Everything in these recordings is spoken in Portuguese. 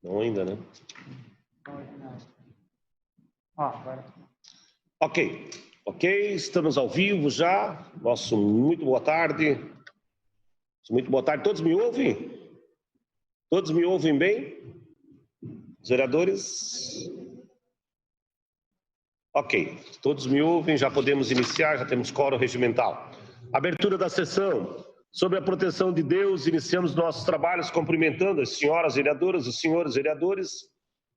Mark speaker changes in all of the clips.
Speaker 1: Não ainda, né?
Speaker 2: Agora.
Speaker 1: Ok, estamos ao vivo já. Nosso muito boa tarde. Muito boa tarde. Todos me ouvem? Todos me ouvem bem? Os vereadores? Ok, todos me ouvem, já podemos iniciar, já temos quórum regimental. Abertura da sessão. Sobre a proteção de Deus, iniciamos nossos trabalhos cumprimentando as senhoras vereadoras, os senhores vereadores,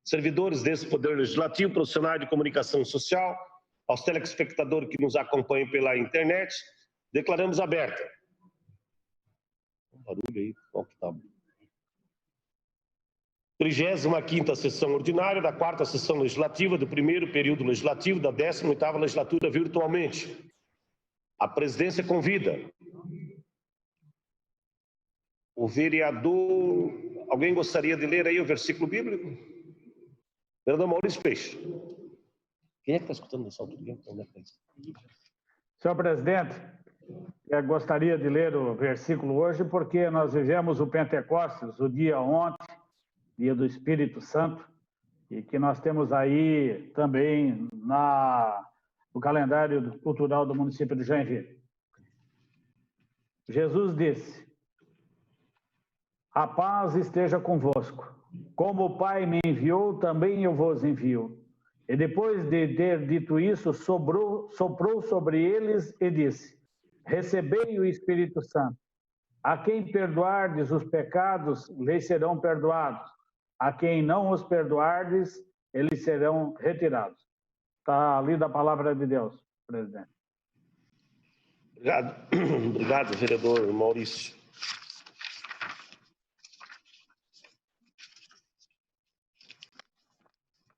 Speaker 1: servidores desse Poder Legislativo, profissionais de comunicação social, aos telespectadores que nos acompanham pela internet. Declaramos aberta. Barulho aí, qual que tá? 35ª sessão ordinária da 4ª sessão legislativa do primeiro período legislativo da 18ª legislatura virtualmente. A presidência convida o vereador... Alguém gostaria de ler aí o versículo bíblico? Vereador Maurício Peixe. Quem é que está escutando nessa altura?
Speaker 2: Senhor presidente, eu gostaria de ler o versículo hoje porque nós vivemos o Pentecostes, o dia ontem, dia do Espírito Santo, e que nós temos aí também no calendário cultural do município de Joinville. Jesus disse: a paz esteja convosco. Como o Pai me enviou, também eu vos envio. E depois de ter dito isso, soprou sobre eles e disse: recebei o Espírito Santo. A quem perdoardes os pecados, lhes serão perdoados. A quem não os perdoardes, eles serão retirados. Está lida a palavra de Deus, presidente.
Speaker 1: Obrigado. Obrigado, vereador Maurício.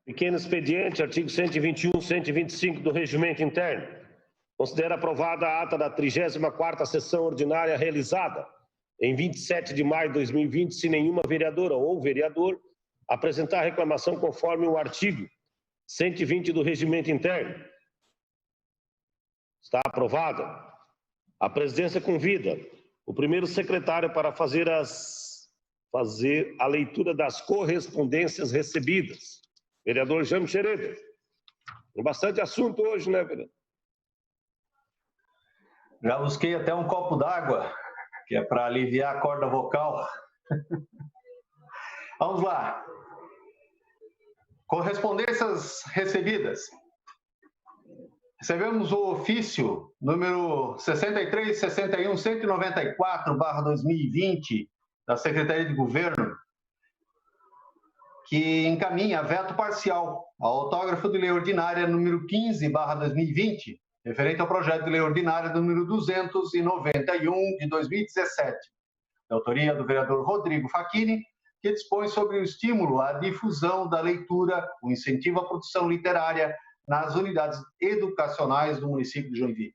Speaker 1: Pequeno expediente, artigo 121, 125 do Regimento Interno. Considera aprovada a ata da 34ª sessão ordinária realizada em 27 de maio de 2020, se nenhuma vereadora ou vereador apresentar reclamação conforme o artigo 120 do Regimento Interno. Está aprovada. A presidência convida o primeiro secretário para fazer a leitura das correspondências recebidas. Vereador Jaime Xereda. Tem bastante assunto hoje, né, vereador?
Speaker 3: Já busquei até um copo d'água, que é para aliviar a corda vocal. Vamos lá. Correspondências recebidas. Recebemos o ofício número 63.61.194/2020 da Secretaria de Governo, que encaminha veto parcial ao autógrafo de lei ordinária número 15/2020, referente ao projeto de lei ordinária número 291 de 2017, de autoria do vereador Rodrigo Facchini, que dispõe sobre o estímulo à difusão da leitura, o incentivo à produção literária nas unidades educacionais do município de Joinville.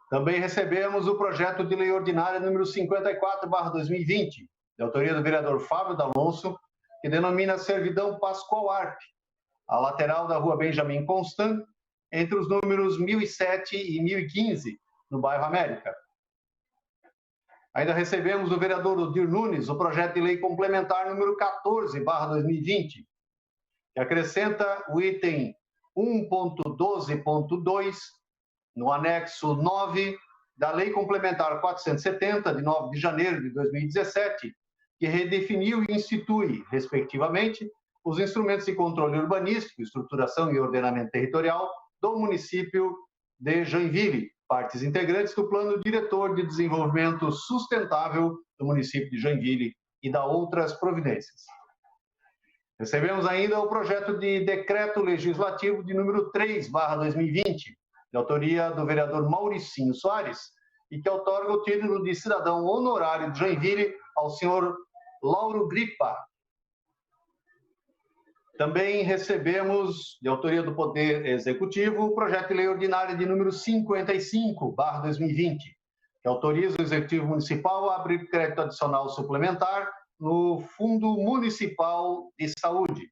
Speaker 3: Também recebemos o projeto de lei ordinária número 54/2020, de autoria do vereador Fábio D'Alonso, que denomina servidão Pascoal Arpe, a lateral da rua Benjamin Constant, entre os números 1007 e 1015, no bairro América. Ainda recebemos do vereador Odir Nunes o projeto de lei complementar número 14/2020, que acrescenta o item 1.12.2 no anexo 9 da Lei Complementar 470, de 9 de janeiro de 2017, que redefiniu e institui, respectivamente, os instrumentos de controle urbanístico, estruturação e ordenamento territorial do município de Joinville, partes integrantes do Plano Diretor de Desenvolvimento Sustentável do município de Joinville e da outras providências. Recebemos ainda o projeto de decreto legislativo de número 3/2020, de autoria do vereador Mauricinho Soares, e que outorga o título de cidadão honorário de Joinville ao senhor Lauro Gripa. Também recebemos, de autoria do Poder Executivo, o projeto de lei ordinária de número 55/2020, que autoriza o Executivo Municipal a abrir crédito adicional suplementar no Fundo Municipal de Saúde.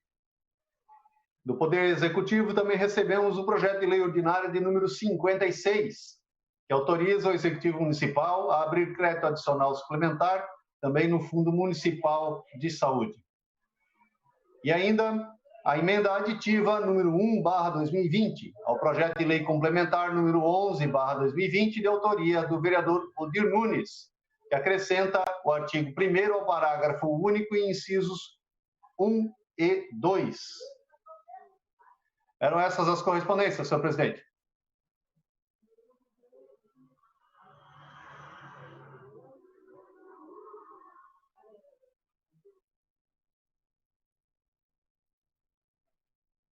Speaker 3: Do Poder Executivo também recebemos o projeto de lei ordinária de número 56, que autoriza o Executivo Municipal a abrir crédito adicional suplementar também no Fundo Municipal de Saúde. E ainda a emenda aditiva número 1/2020 ao projeto de lei complementar número 11/2020, de autoria do vereador Odir Nunes, que acrescenta o artigo 1º ao parágrafo único e incisos 1 e 2. Eram essas as correspondências, senhor presidente.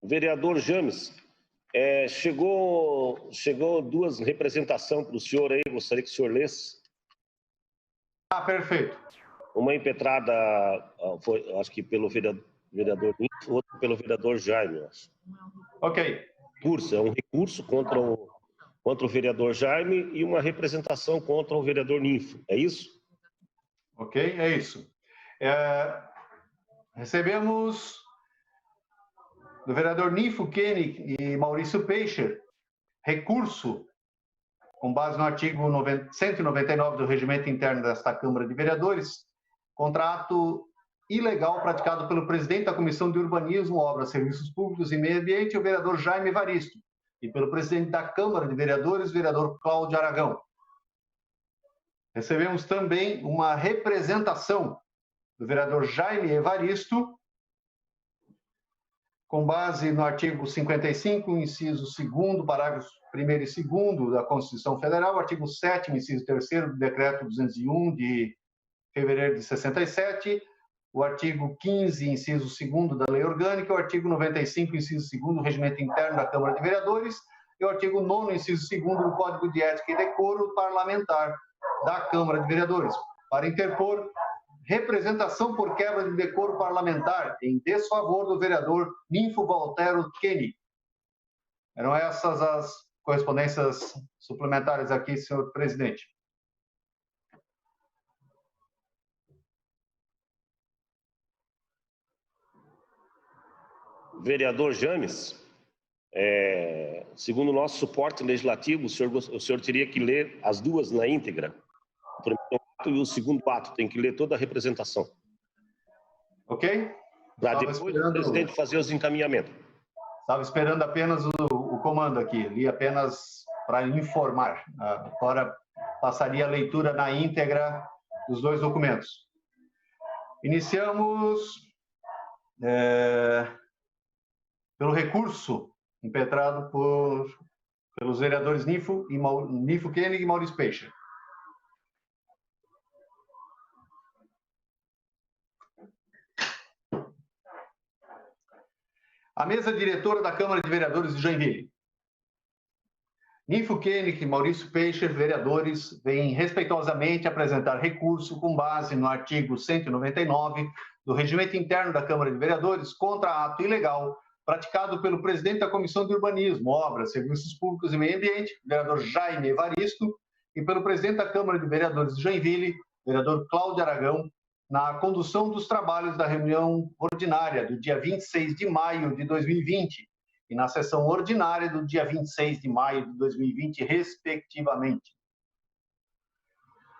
Speaker 1: Vereador James, chegou duas representações para o senhor aí, gostaria que o senhor lesse.
Speaker 3: Ah, perfeito.
Speaker 1: Uma impetrada, foi, acho que pelo vereador Nito, outra pelo vereador Jaime, acho.
Speaker 3: Ok.
Speaker 1: É um recurso contra o vereador Jaime e uma representação contra o vereador Ninfo, é isso?
Speaker 3: Ok, é isso. Recebemos do vereador Ninfo Koenig e Maurício Peixe recurso com base no artigo 199 do Regimento Interno desta Câmara de Vereadores, contra ato ilegal praticado pelo presidente da Comissão de Urbanismo, Obras, Serviços Públicos e Meio Ambiente, o vereador Jaime Evaristo, e pelo presidente da Câmara de Vereadores, vereador Cláudio Aragão. Recebemos também uma representação do vereador Jaime Evaristo, com base no artigo 55, inciso 2º, parágrafos 1º e 2º da Constituição Federal, artigo 7º, inciso 3º do Decreto 201 de fevereiro de 67, o artigo 15, inciso 2º da Lei Orgânica, o artigo 95, inciso 2º do Regimento Interno da Câmara de Vereadores e o artigo 9º, inciso 2º do Código de Ética e Decoro Parlamentar da Câmara de Vereadores, para interpor representação por quebra de decoro parlamentar em desfavor do vereador Ninfo Valtero Koenig. Eram essas as correspondências suplementares aqui, senhor presidente.
Speaker 1: Vereador James, segundo o nosso suporte legislativo, o senhor teria que ler as duas na íntegra. O primeiro ato e o segundo ato, tem que ler toda a representação.
Speaker 3: Ok?
Speaker 1: Para depois o presidente fazer os encaminhamentos.
Speaker 3: Estava esperando apenas o comando aqui, li apenas para informar. Agora passaria a leitura na íntegra dos dois documentos. Iniciamos pelo recurso impetrado pelos vereadores Ninfo Koenig e Maurício Peixe. A mesa diretora da Câmara de Vereadores de Joinville. Ninfo Koenig e Maurício Peixe, vereadores, vêm respeitosamente apresentar recurso com base no artigo 199 do Regimento Interno da Câmara de Vereadores contra ato ilegal praticado pelo presidente da Comissão de Urbanismo, Obras, Serviços Públicos e Meio Ambiente, vereador Jaime Evaristo, e pelo presidente da Câmara de Vereadores de Joinville, vereador Cláudio Aragão, na condução dos trabalhos da reunião ordinária do dia 26 de maio de 2020 e na sessão ordinária do dia 26 de maio de 2020, respectivamente.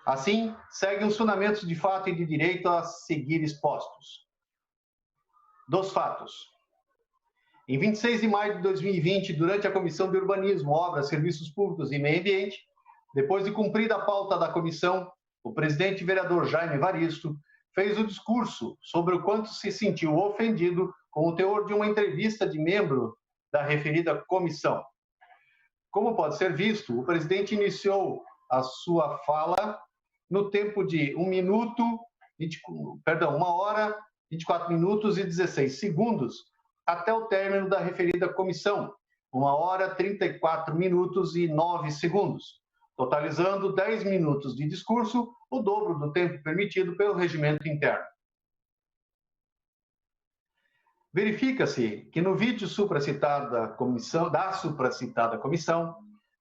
Speaker 3: Assim, seguem os fundamentos de fato e de direito a seguir expostos. Dos fatos. Em 26 de maio de 2020, durante a Comissão de Urbanismo, Obras, Serviços Públicos e Meio Ambiente, depois de cumprida a pauta da comissão, o presidente e vereador Jaime Evaristo fez o discurso sobre o quanto se sentiu ofendido com o teor de uma entrevista de membro da referida comissão. Como pode ser visto, o presidente iniciou a sua fala no tempo de 1 hora, 24 minutos e 16 segundos, até o término da referida comissão, 1 hora, 34 minutos e 9 segundos, totalizando 10 minutos de discurso, o dobro do tempo permitido pelo regimento interno. Verifica-se que no vídeo supracitada comissão,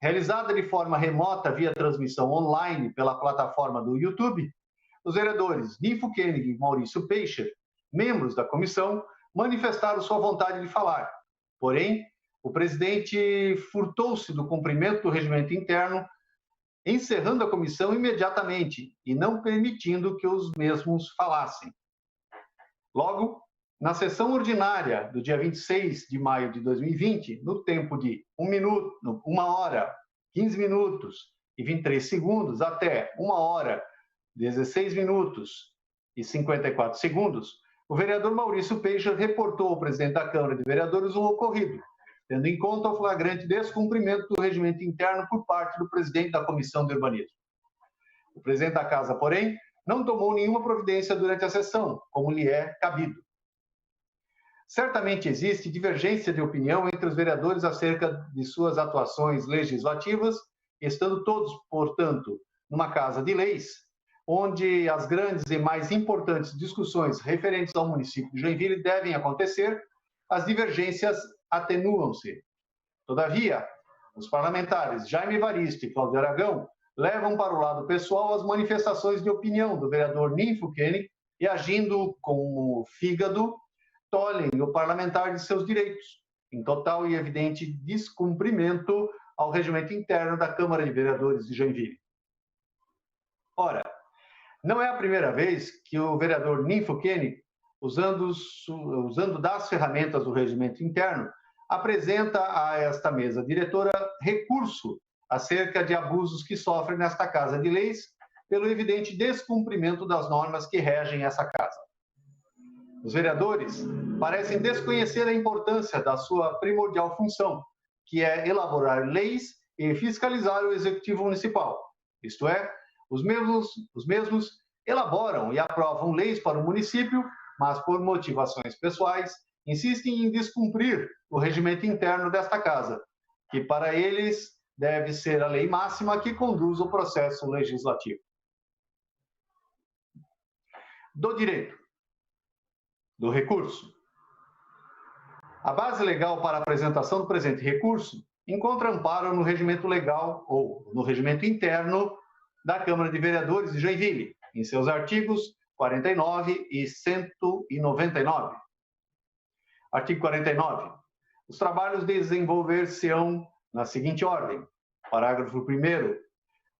Speaker 3: realizada de forma remota via transmissão online pela plataforma do YouTube, os vereadores Ninfo Koenig e Maurício Peixe, membros da comissão, manifestaram sua vontade de falar. Porém, o presidente furtou-se do cumprimento do regimento interno, encerrando a comissão imediatamente e não permitindo que os mesmos falassem. Logo, Na sessão ordinária do dia 26 de maio de 2020, no tempo de 1 hora, 15 minutos e 23 segundos até 1 hora, 16 minutos e 54 segundos, o vereador Maurício Peixe reportou ao presidente da Câmara de Vereadores o ocorrido, tendo em conta o flagrante descumprimento do regimento interno por parte do presidente da Comissão de Urbanismo. O presidente da Casa, porém, não tomou nenhuma providência durante a sessão, como lhe é cabido. Certamente existe divergência de opinião entre os vereadores acerca de suas atuações legislativas, estando todos, portanto, numa casa de leis, onde as grandes e mais importantes discussões referentes ao município de Joinville devem acontecer, as divergências atenuam-se. Todavia, os parlamentares Jaime Evaristo e Cláudio Aragão levam para o lado pessoal as manifestações de opinião do vereador Ninfo Koenig e, agindo como fígado, tolhem o parlamentar de seus direitos, em total e evidente descumprimento ao regimento interno da Câmara de Vereadores de Joinville. Ora, não é a primeira vez que o vereador Ninfo Koenig, usando das ferramentas do regimento interno, apresenta a esta mesa diretora recurso acerca de abusos que sofrem nesta Casa de Leis pelo evidente descumprimento das normas que regem essa casa. Os vereadores parecem desconhecer a importância da sua primordial função, que é elaborar leis e fiscalizar o Executivo Municipal. Isto é, os mesmos elaboram e aprovam leis para o município, mas por motivações pessoais, insistem em descumprir o regimento interno desta casa, que para eles deve ser a lei máxima que conduz o processo legislativo. Do direito. Do recurso. A base legal para a apresentação do presente recurso encontra amparo no regimento legal ou no regimento interno da Câmara de Vereadores de Joinville, em seus artigos 49 e 199. Artigo 49. Os trabalhos desenvolver-se-ão na seguinte ordem. Parágrafo 1º.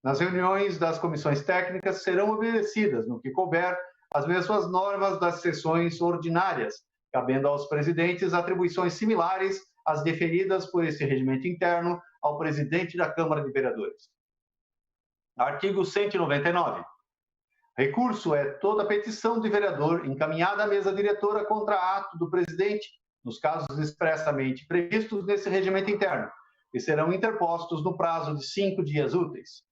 Speaker 3: Nas reuniões das comissões técnicas serão obedecidas, no que couber, as mesmas normas das sessões ordinárias, cabendo aos presidentes atribuições similares às deferidas por este regimento interno ao presidente da Câmara de Vereadores. Artigo 199. Recurso é toda petição de vereador encaminhada à mesa diretora contra ato do presidente, nos casos expressamente previstos nesse regimento interno, e serão interpostos no prazo de 5 dias úteis.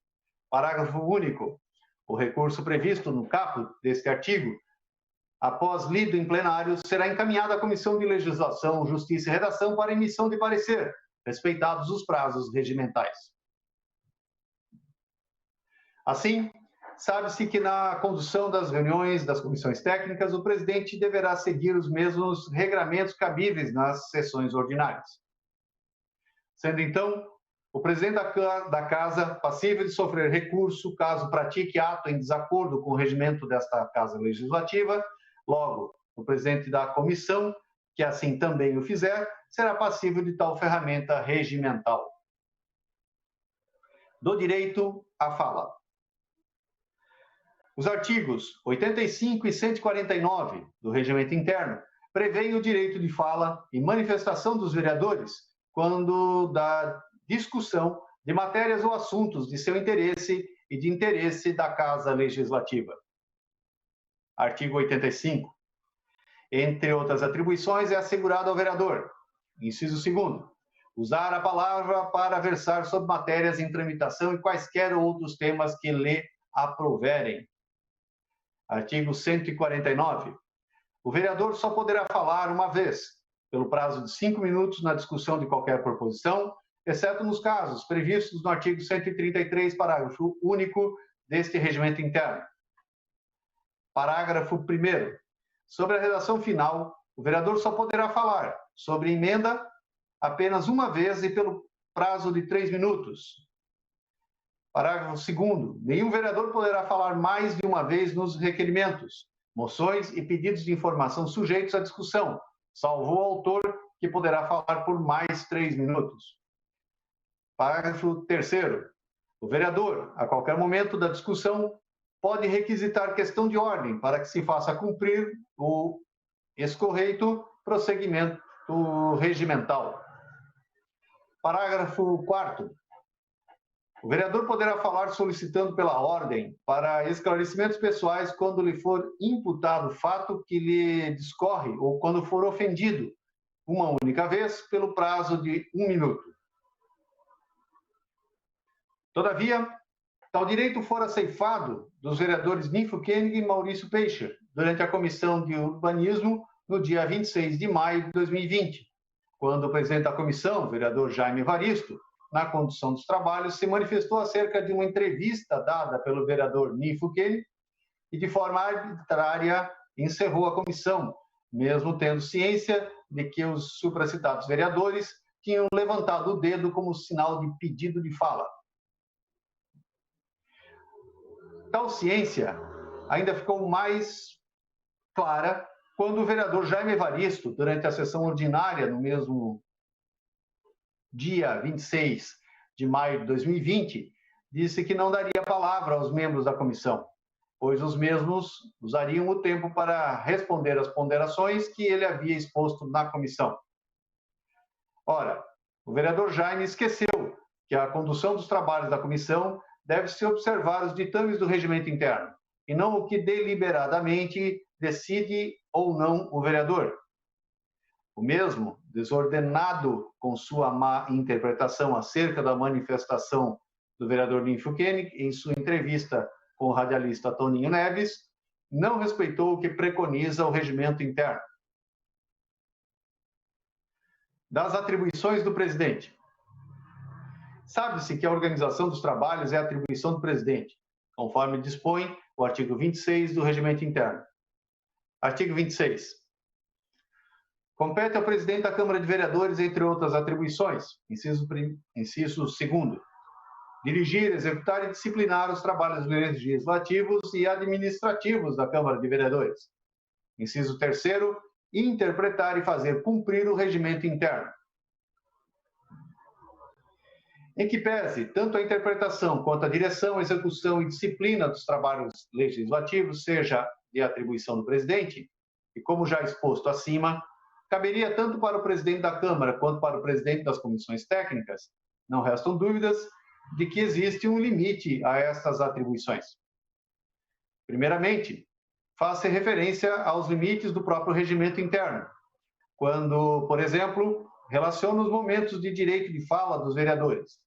Speaker 3: Parágrafo único. O recurso previsto no caput deste artigo, após lido em plenário, será encaminhado à Comissão de Legislação, Justiça e Redação para emissão de parecer, respeitados os prazos regimentais. Assim, sabe-se que na condução das reuniões das comissões técnicas, o presidente deverá seguir os mesmos regramentos cabíveis nas sessões ordinárias. Sendo então o presidente da Casa passível de sofrer recurso caso pratique ato em desacordo com o regimento desta Casa Legislativa, logo, o presidente da comissão, que assim também o fizer, será passível de tal ferramenta regimental. Do direito à fala. Os artigos 85 e 149 do regimento interno prevêem o direito de fala e manifestação dos vereadores quando da discussão de matérias ou assuntos de seu interesse e de interesse da Casa Legislativa. Artigo 85. Entre outras atribuições, é assegurado ao vereador, inciso 2º, usar a palavra para versar sobre matérias em tramitação e quaisquer outros temas que lhe aprouverem. Artigo 149. O vereador só poderá falar uma vez, pelo prazo de 5 minutos na discussão de qualquer proposição, exceto nos casos previstos no artigo 133, parágrafo único deste regimento interno. Parágrafo 1º. Sobre a redação final, o vereador só poderá falar sobre emenda apenas uma vez e pelo prazo de 3 minutos. Parágrafo 2º. Nenhum vereador poderá falar mais de uma vez nos requerimentos, moções e pedidos de informação sujeitos à discussão, salvo o autor, que poderá falar por mais 3 minutos. Parágrafo 3º. O vereador, a qualquer momento da discussão, pode requisitar questão de ordem para que se faça cumprir o Escorreito, prosseguimento regimental. Parágrafo 4º. O vereador poderá falar solicitando pela ordem para esclarecimentos pessoais quando lhe for imputado fato que lhe discorre ou quando for ofendido uma única vez pelo prazo de 1 minuto. Todavia, tal direito fora ceifado dos vereadores Ninfo Koenig e Maurício Peixe durante a Comissão de Urbanismo no dia 26 de maio de 2020, quando o presidente da comissão, o vereador Jaime Evaristo, na condução dos trabalhos, se manifestou acerca de uma entrevista dada pelo vereador Ninfo Koenig e, de forma arbitrária, encerrou a comissão, mesmo tendo ciência de que os supracitados vereadores tinham levantado o dedo como sinal de pedido de fala. Tal ciência ainda ficou mais clara quando o vereador Jaime Evaristo, durante a sessão ordinária, no mesmo dia 26 de maio de 2020, disse que não daria palavra aos membros da comissão, pois os mesmos usariam o tempo para responder às ponderações que ele havia exposto na comissão. Ora, o vereador Jaime esqueceu que a condução dos trabalhos da comissão deve-se observar os ditames do regimento interno, e não o que deliberadamente decide ou não o vereador. O mesmo, desordenado com sua má interpretação acerca da manifestação do vereador Ninfo Koenig em sua entrevista com o radialista Toninho Neves, não respeitou o que preconiza o regimento interno. Das atribuições do presidente. Sabe-se que a organização dos trabalhos é atribuição do presidente, conforme dispõe o artigo 26 do regimento interno. Artigo 26. Compete ao presidente da Câmara de Vereadores, entre outras atribuições, inciso 2º, dirigir, executar e disciplinar os trabalhos legislativos e administrativos da Câmara de Vereadores. Inciso 3º, interpretar e fazer cumprir o regimento interno. Em que pese tanto a interpretação quanto a direção, execução e disciplina dos trabalhos legislativos seja de atribuição do presidente, e como já exposto acima, caberia tanto para o presidente da Câmara quanto para o presidente das comissões técnicas, não restam dúvidas de que existe um limite a estas atribuições. Primeiramente, faz-se referência aos limites do próprio regimento interno, quando, por exemplo, relaciona os momentos de direito de fala dos vereadores.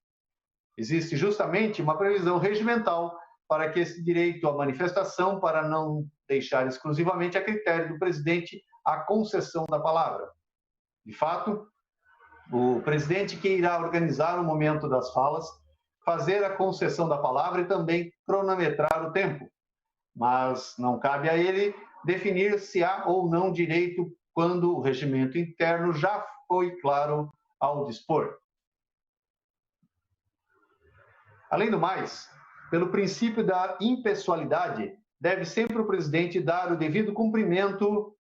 Speaker 3: Existe justamente uma previsão regimental para que esse direito à manifestação, para não deixar exclusivamente a critério do presidente a concessão da palavra. De fato, o presidente que irá organizar o momento das falas, fazer a concessão da palavra e também cronometrar o tempo, mas não cabe a ele definir se há ou não direito quando o regimento interno já foi claro ao dispor. Além do mais, pelo princípio da impessoalidade, deve sempre o presidente dar o devido cumprimento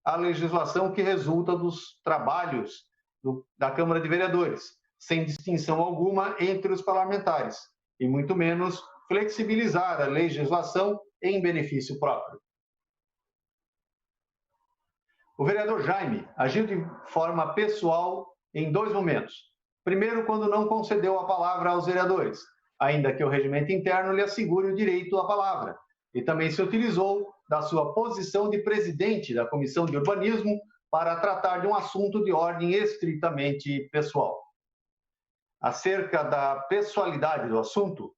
Speaker 3: à legislação que resulta dos trabalhos da Câmara de Vereadores, sem distinção alguma entre os parlamentares, e muito menos flexibilizar a legislação em benefício próprio. O vereador Jaime agiu de forma pessoal em 2 momentos. Primeiro, quando não concedeu a palavra aos vereadores, ainda que o regimento interno lhe assegure o direito à palavra, e também se utilizou da sua posição de presidente da Comissão de Urbanismo para tratar de um assunto de ordem estritamente pessoal. Acerca da pessoalidade do assunto,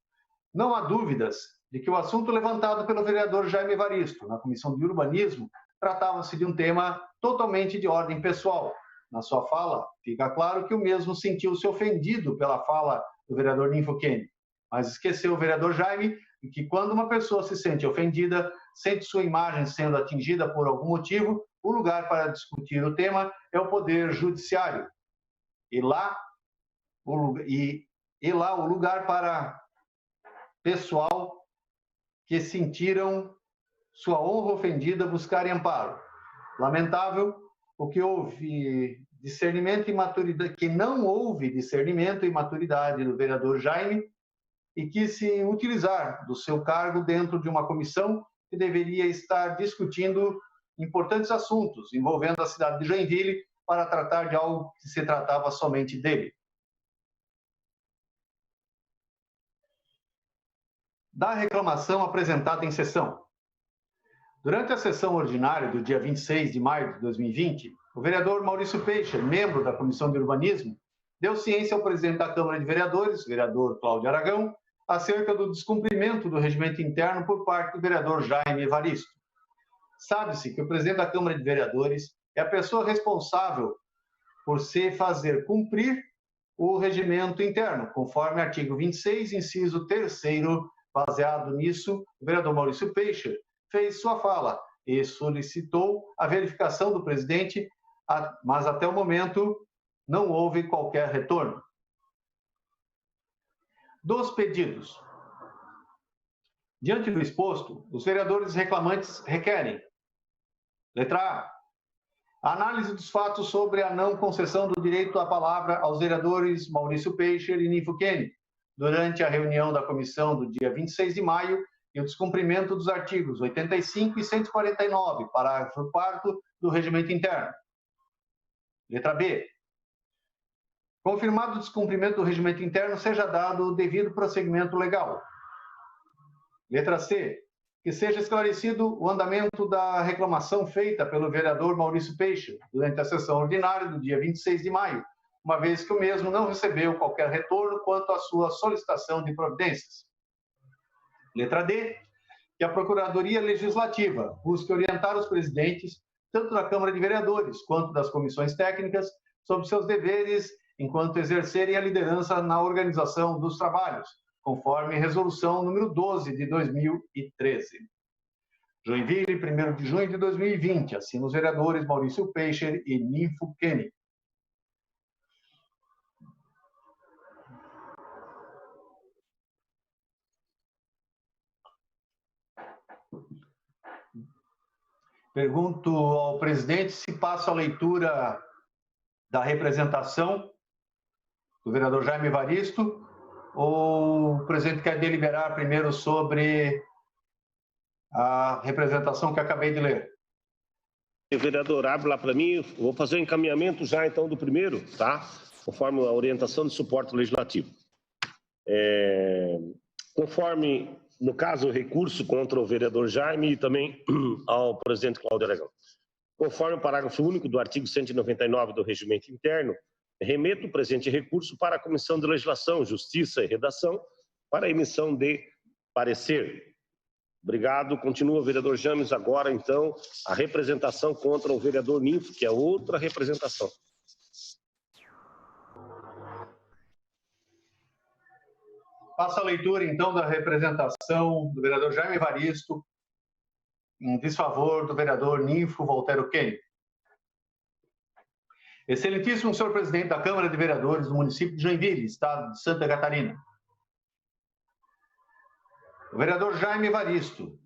Speaker 3: não há dúvidas de que o assunto levantado pelo vereador Jaime Evaristo na Comissão de Urbanismo tratava-se de um tema totalmente de ordem pessoal. Na sua fala, fica claro que o mesmo sentiu-se ofendido pela fala do vereador Ninfo Koenig, mas esqueceu o vereador Jaime que quando uma pessoa se sente ofendida, sente sua imagem sendo atingida por algum motivo, o lugar para discutir o tema é o Poder Judiciário. E lá o lugar para pessoal que sentiram sua honra ofendida buscarem amparo. Lamentável o que houve discernimento e maturidade, que não houve discernimento e maturidade do vereador Jaime e quis se utilizar do seu cargo dentro de uma comissão que deveria estar discutindo importantes assuntos envolvendo a cidade de Joinville para tratar de algo que se tratava somente dele. Da reclamação apresentada em sessão. Durante a sessão ordinária do dia 26 de maio de 2020, o vereador Maurício Peixe, membro da Comissão de Urbanismo, deu ciência ao presidente da Câmara de Vereadores, vereador Cláudio Aragão, acerca do descumprimento do regimento interno por parte do vereador Jaime Evaristo. Sabe-se que o presidente da Câmara de Vereadores é a pessoa responsável por se fazer cumprir o regimento interno, conforme artigo 26, inciso 3º. Baseado nisso, o vereador Maurício Peixe fez sua fala e solicitou a verificação do presidente, mas até o momento não houve qualquer retorno. Dos pedidos. Diante do exposto, os vereadores reclamantes requerem: letra A. A análise dos fatos sobre a não concessão do direito à palavra aos vereadores Maurício Peixe e Ninfo Kenny, durante a reunião da comissão do dia 26 de maio, e o descumprimento dos artigos 85 e 149, parágrafo 4º do regimento interno. Letra B. Confirmado o descumprimento do regimento interno, seja dado o devido prosseguimento legal. Letra C. Que seja esclarecido o andamento da reclamação feita pelo vereador Maurício Peixe durante a sessão ordinária do dia 26 de maio, uma vez que o mesmo não recebeu qualquer retorno quanto à sua solicitação de providências. Letra D. Que a Procuradoria Legislativa busque orientar os presidentes, tanto da Câmara de Vereadores quanto das comissões técnicas, sobre seus deveres enquanto exercerem a liderança na organização dos trabalhos, conforme resolução número 12 de 2013. Joinville, 1º de junho de 2020, assina os vereadores Maurício Peixe e Ninfo Kenny. Pergunto ao presidente se passa a leitura da representação do vereador Jaime Evaristo, ou o presidente quer deliberar primeiro sobre a representação que acabei de ler?
Speaker 1: Vereador, abre lá para mim, vou fazer o encaminhamento já então do primeiro, tá? Conforme a orientação de suporte legislativo. Conforme, no caso, o recurso contra o vereador Jaime e também ao presidente Cláudio Aragão. Conforme o parágrafo único do artigo 199 do regimento interno, remeto o presente recurso para a Comissão de Legislação, Justiça e Redação para a emissão de parecer. Obrigado. Continua o vereador James. Agora, então, a representação contra o vereador Ninfo, que é outra representação.
Speaker 3: Faço a leitura, então, da representação do vereador Jaime Evaristo em desfavor do vereador Ninfo Voltaire Kenny. Excelentíssimo senhor presidente da Câmara de Vereadores do município de Joinville, estado de Santa Catarina. O vereador Jaime Evaristo,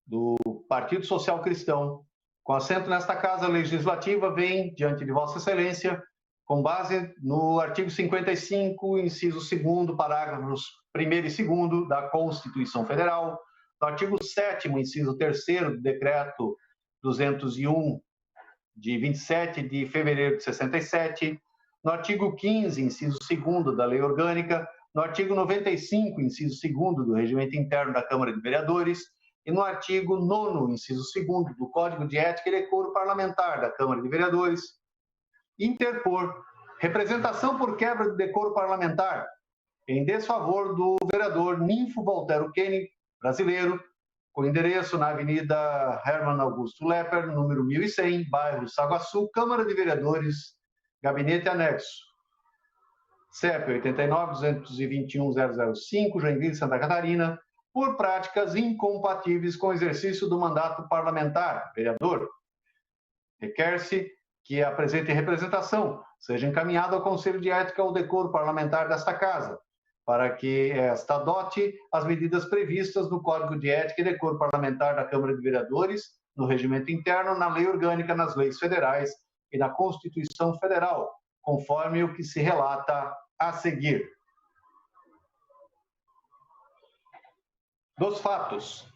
Speaker 3: do Partido Social Cristão, com assento nesta Casa Legislativa, vem, diante de Vossa Excelência, com base no artigo 55, inciso 2º, parágrafos 1º e 2º da Constituição Federal, no artigo 7º, inciso 3º do Decreto 201, de 27 de fevereiro de 67, no artigo 15, inciso 2º da Lei Orgânica, no artigo 95, inciso 2º do Regimento Interno da Câmara de Vereadores e no artigo 9º, inciso 2º do Código de Ética e Decoro Parlamentar da Câmara de Vereadores, interpor representação por quebra de decoro parlamentar em desfavor do vereador Ninfo Voltaire Kenny, brasileiro, com endereço na Avenida Hermann Augusto Lepper, número 1100, bairro Saguaçu, Câmara de Vereadores, Gabinete Anexo. CEP 89-221-005, Joinville, Santa Catarina, por práticas incompatíveis com o exercício do mandato parlamentar. Vereador, requer-se que a presente representação seja encaminhada ao Conselho de Ética ou Decoro Parlamentar desta Casa, para que esta adote as medidas previstas no Código de Ética e Decoro Parlamentar da Câmara de Vereadores, no regimento interno, na lei orgânica, nas leis federais e na Constituição Federal, conforme o que se relata a seguir. Dos fatos.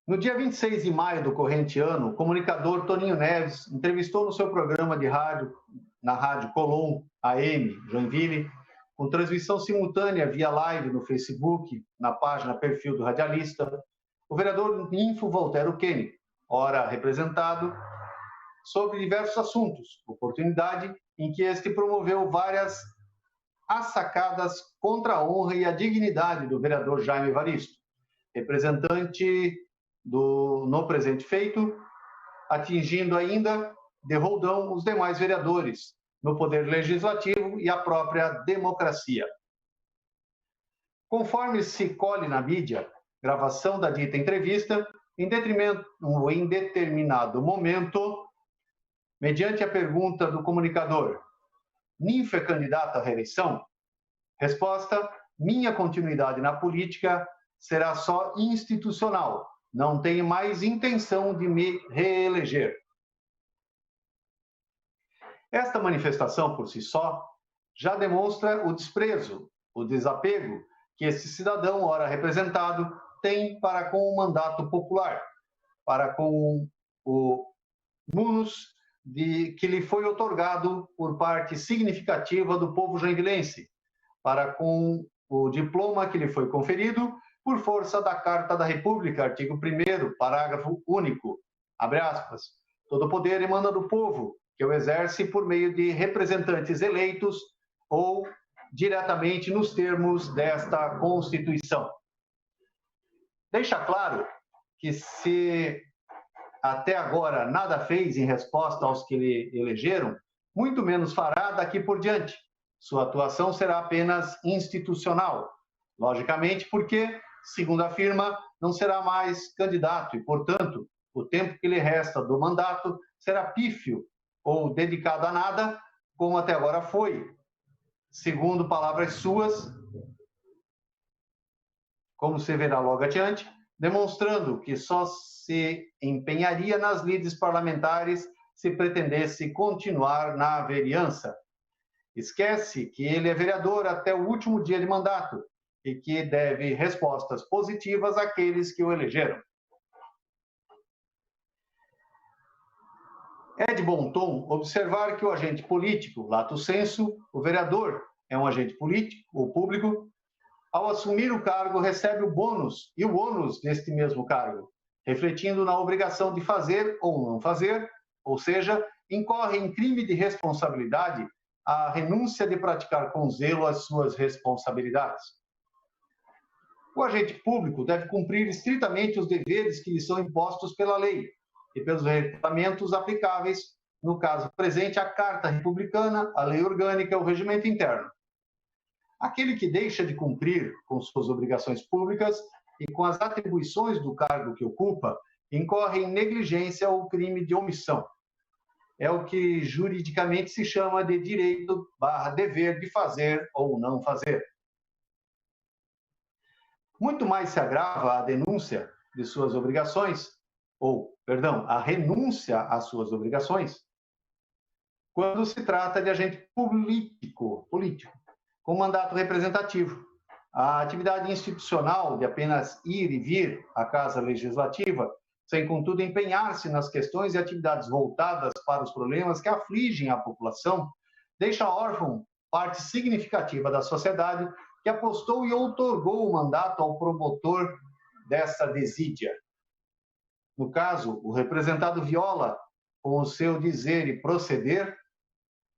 Speaker 3: No dia 26 de maio do corrente ano, o comunicador Toninho Neves entrevistou no seu programa de rádio, na Rádio Colom AM, Joinville, com transmissão simultânea via live no Facebook, na página perfil do radialista, o vereador Ninfo Voltaire Kennedy, ora representado, sobre diversos assuntos, oportunidade em que este promoveu várias assacadas contra a honra e a dignidade do vereador Jaime Evaristo, representante no presente feito, atingindo ainda de roldão os demais vereadores no Poder Legislativo e a própria democracia. Conforme se colhe na mídia, gravação da dita entrevista, em determinado momento, mediante a pergunta do comunicador, Ninfo é candidato à reeleição? Resposta, minha continuidade na política será só institucional, não tenho mais intenção de me reeleger. Esta manifestação, por si só, já demonstra o desprezo, o desapego que esse cidadão, ora representado, tem para com o mandato popular, para com o munus que lhe foi otorgado por parte significativa do povo joinvilense, para com o diploma que lhe foi conferido por força da Carta da República, artigo 1º, parágrafo único, abre aspas, todo poder emana do povo, que o exerce por meio de representantes eleitos ou diretamente nos termos desta Constituição. Deixa claro que se até agora nada fez em resposta aos que lhe elegeram, muito menos fará daqui por diante. Sua atuação será apenas institucional, logicamente porque, segundo afirma, não será mais candidato e, portanto, o tempo que lhe resta do mandato será pífio ou dedicado a nada, como até agora foi. Segundo palavras suas, como se verá logo adiante, demonstrando que só se empenharia nas lides parlamentares se pretendesse continuar na vereança. Esquece que ele é vereador até o último dia de mandato e que deve respostas positivas àqueles que o elegeram. É de bom tom observar que o agente político, lato sensu, o vereador é um agente político ou público, ao assumir o cargo recebe o bônus e o ônus deste mesmo cargo, refletindo na obrigação de fazer ou não fazer, ou seja, incorre em crime de responsabilidade a renúncia de praticar com zelo as suas responsabilidades. O agente público deve cumprir estritamente os deveres que lhe são impostos pela lei e pelos regulamentos aplicáveis, no caso presente, a Carta Republicana, a Lei Orgânica, o Regimento Interno. Aquele que deixa de cumprir com suas obrigações públicas e com as atribuições do cargo que ocupa, incorre em negligência ou crime de omissão. É o que juridicamente se chama de direito/dever de fazer ou não fazer. Muito mais se agrava a denúncia de suas obrigações, a renúncia às suas obrigações, quando se trata de agente político, com mandato representativo. A atividade institucional de apenas ir e vir à Casa Legislativa, sem contudo empenhar-se nas questões e atividades voltadas para os problemas que afligem a população, deixa órfão parte significativa da sociedade que apostou e outorgou o mandato ao promotor dessa desídia. No caso, o representado viola, com o seu dizer e proceder,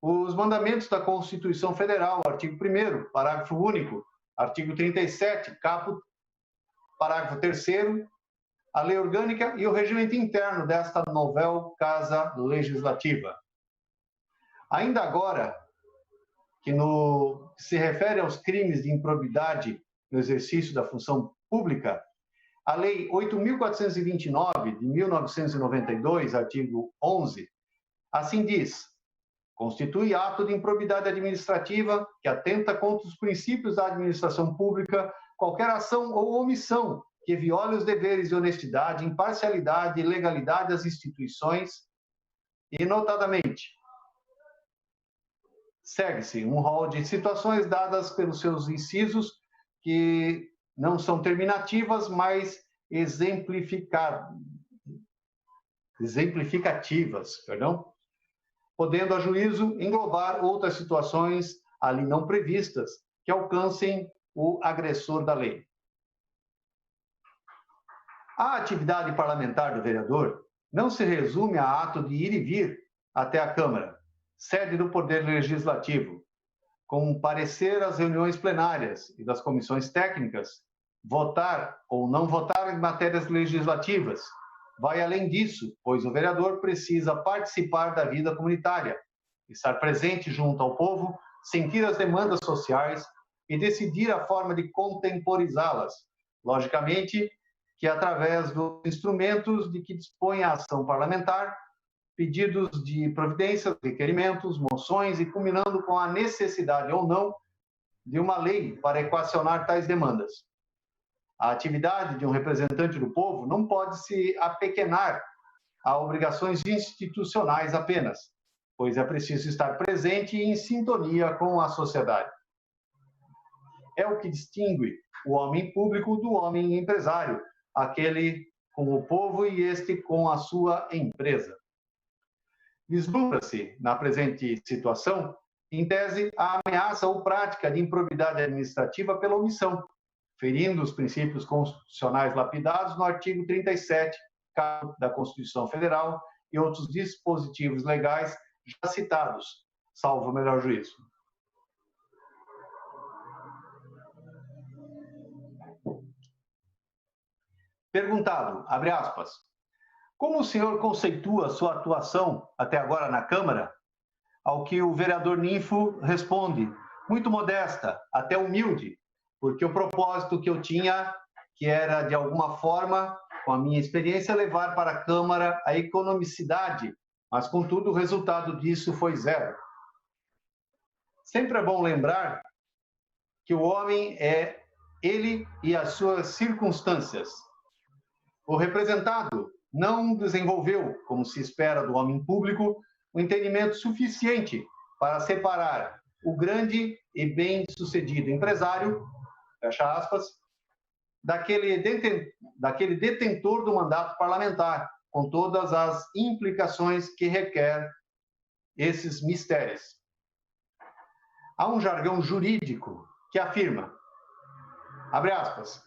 Speaker 3: os mandamentos da Constituição Federal, artigo 1º, parágrafo único, artigo 37, caput, parágrafo 3º, a Lei Orgânica e o regimento interno desta novel Casa Legislativa. Ainda agora, que no que se refere aos crimes de improbidade no exercício da função pública, a Lei 8.429, de 1992, artigo 11, assim diz: constitui ato de improbidade administrativa que atenta contra os princípios da administração pública qualquer ação ou omissão que viole os deveres de honestidade, imparcialidade e legalidade das instituições e, notadamente, segue-se um rol de situações dadas pelos seus incisos que não são terminativas, mas exemplificativas, podendo a juízo englobar outras situações ali não previstas que alcancem o agressor da lei. A atividade parlamentar do vereador não se resume a ato de ir e vir até a Câmara, sede do Poder Legislativo, comparecer às reuniões plenárias e das comissões técnicas, votar ou não votar em matérias legislativas. Vai além disso, pois o vereador precisa participar da vida comunitária, estar presente junto ao povo, sentir as demandas sociais e decidir a forma de contemporizá-las. Logicamente, que através dos instrumentos de que dispõe a ação parlamentar, pedidos de providências, requerimentos, moções e culminando com a necessidade ou não de uma lei para equacionar tais demandas. A atividade de um representante do povo não pode se apequenar a obrigações institucionais apenas, pois é preciso estar presente e em sintonia com a sociedade. É o que distingue o homem público do homem empresário, aquele com o povo e este com a sua empresa. Vislumbra-se, na presente situação, em tese, a ameaça ou prática de improbidade administrativa pela omissão, ferindo os princípios constitucionais lapidados no artigo 37 da Constituição Federal e outros dispositivos legais já citados, salvo o melhor juízo. Perguntado, abre aspas, como o senhor conceitua sua atuação até agora na Câmara? Ao que o vereador Ninfo responde, muito modesta, até humilde, porque o propósito que eu tinha, que era, de alguma forma, com a minha experiência, levar para a Câmara a economicidade, mas, contudo, o resultado disso foi zero. Sempre é bom lembrar que o homem é ele e as suas circunstâncias. O representado não desenvolveu, como se espera do homem público, um entendimento suficiente para separar o grande e bem-sucedido empresário, fecha aspas, daquele detentor do mandato parlamentar, com todas as implicações que requer esses mistérios. Há um jargão jurídico que afirma, abre aspas,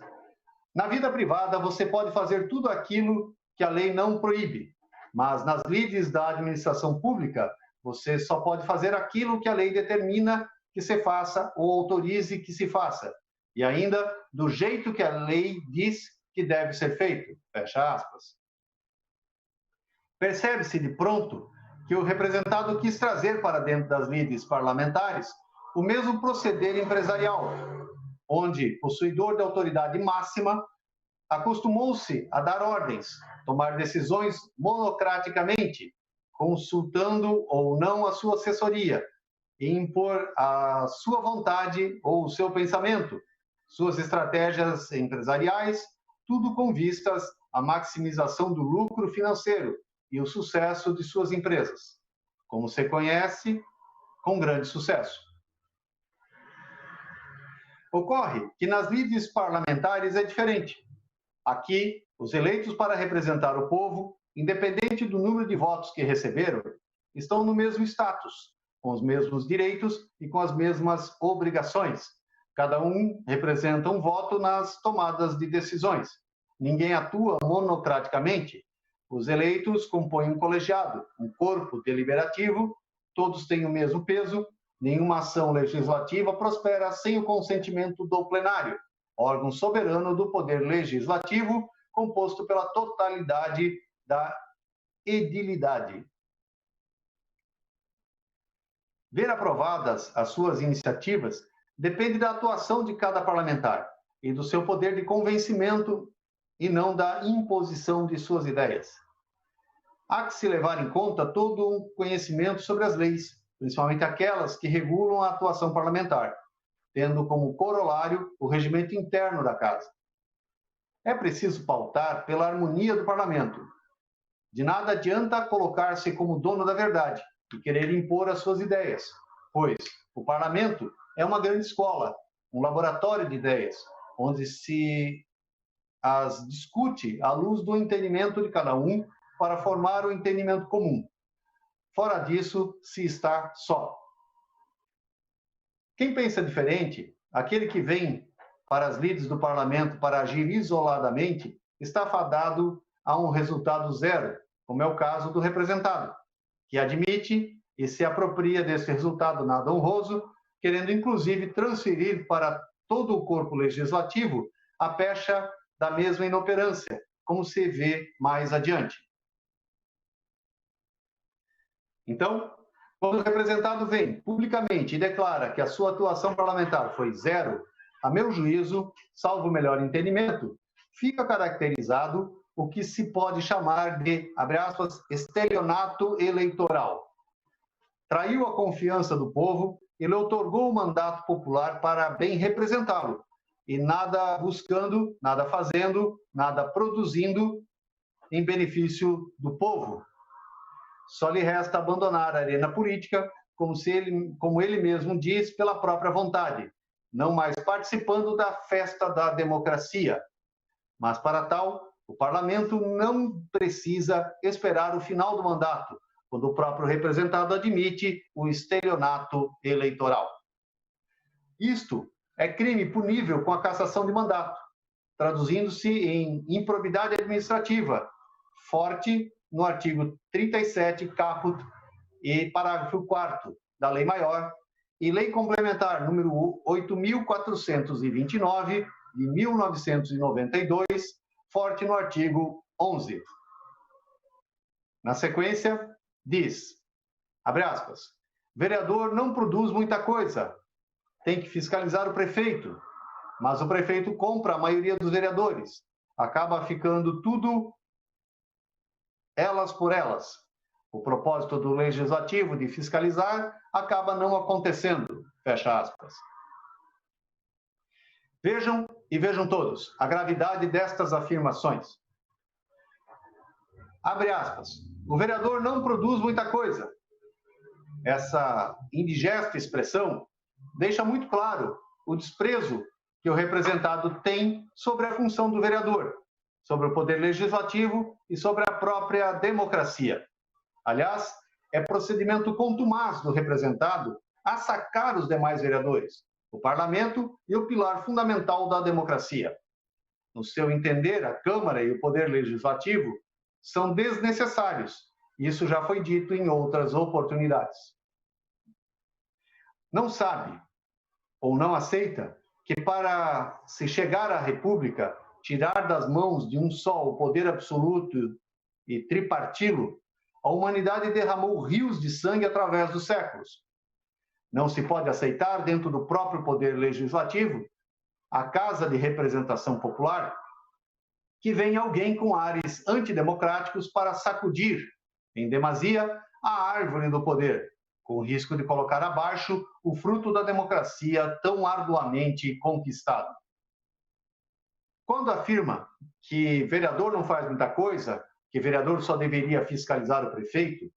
Speaker 3: na vida privada você pode fazer tudo aquilo que a lei não proíbe, mas nas lides da administração pública você só pode fazer aquilo que a lei determina que se faça ou autorize que se faça, e ainda do jeito que a lei diz que deve ser feito, fecha aspas. Percebe-se de pronto que o representado quis trazer para dentro das lides parlamentares o mesmo proceder empresarial, onde, possuidor de autoridade máxima, acostumou-se a dar ordens, tomar decisões monocraticamente, consultando ou não a sua assessoria, e impor a sua vontade ou o seu pensamento, suas estratégias empresariais, tudo com vistas à maximização do lucro financeiro e o sucesso de suas empresas, como se conhece, com grande sucesso. Ocorre que nas lides parlamentares é diferente. Aqui, os eleitos para representar o povo, independente do número de votos que receberam, estão no mesmo status, com os mesmos direitos e com as mesmas obrigações. Cada um representa um voto nas tomadas de decisões. Ninguém atua monocraticamente. Os eleitos compõem um colegiado, um corpo deliberativo, todos têm o mesmo peso, nenhuma ação legislativa prospera sem o consentimento do plenário, órgão soberano do poder legislativo, composto pela totalidade da edilidade. Ver aprovadas as suas iniciativas depende da atuação de cada parlamentar e do seu poder de convencimento e não da imposição de suas ideias. Há que se levar em conta todo um conhecimento sobre as leis, principalmente aquelas que regulam a atuação parlamentar, tendo como corolário o regimento interno da Casa. É preciso pautar pela harmonia do parlamento. De nada adianta colocar-se como dono da verdade e querer impor as suas ideias, pois o parlamento é uma grande escola, um laboratório de ideias, onde se as discute à luz do entendimento de cada um para formar o entendimento comum. Fora disso, se está só. Quem pensa diferente, aquele que vem para as lides do parlamento para agir isoladamente, está fadado a um resultado zero, como é o caso do representado, que admite e se apropria desse resultado nada honroso, querendo inclusive transferir para todo o corpo legislativo a pecha da mesma inoperância, como se vê mais adiante. Então, quando o representado vem publicamente e declara que a sua atuação parlamentar foi zero, a meu juízo, salvo o melhor entendimento, fica caracterizado o que se pode chamar de, abre aspas, estelionato eleitoral. Traiu a confiança do povo e lhe otorgou o mandato popular para bem representá-lo, e nada buscando, nada fazendo, nada produzindo em benefício do povo. Só lhe resta abandonar a arena política, como ele mesmo diz, pela própria vontade, não mais participando da festa da democracia. Mas para tal, o parlamento não precisa esperar o final do mandato, quando o próprio representado admite o estelionato eleitoral. Isto é crime punível com a cassação de mandato, traduzindo-se em improbidade administrativa, forte no artigo 37, caput e parágrafo 4º da Lei Maior, e Lei Complementar número 8.429, de 1992, forte no artigo 11. Na sequência, diz, abre aspas, vereador não produz muita coisa, tem que fiscalizar o prefeito, mas o prefeito compra a maioria dos vereadores, acaba ficando tudo elas por elas. O propósito do legislativo de fiscalizar acaba não acontecendo, fecha aspas. Vejam e vejam todos a gravidade destas afirmações. Abre aspas. O vereador não produz muita coisa. Essa indigesta expressão deixa muito claro o desprezo que o representado tem sobre a função do vereador, sobre o poder legislativo e sobre a própria democracia. Aliás, é procedimento contumaz do representado assacar os demais vereadores, o parlamento e o pilar fundamental da democracia. No seu entender, a Câmara e o poder legislativo são desnecessários. Isso já foi dito em outras oportunidades. Não sabe ou não aceita que para se chegar à República, tirar das mãos de um só o poder absoluto e tripartilo, a humanidade derramou rios de sangue através dos séculos. Não se pode aceitar, dentro do próprio poder legislativo, a Casa de Representação Popular, que venha alguém com ares antidemocráticos para sacudir, em demasia, a árvore do poder, com o risco de colocar abaixo o fruto da democracia tão arduamente conquistado. Quando afirma que vereador não faz muita coisa, que vereador só deveria fiscalizar o prefeito,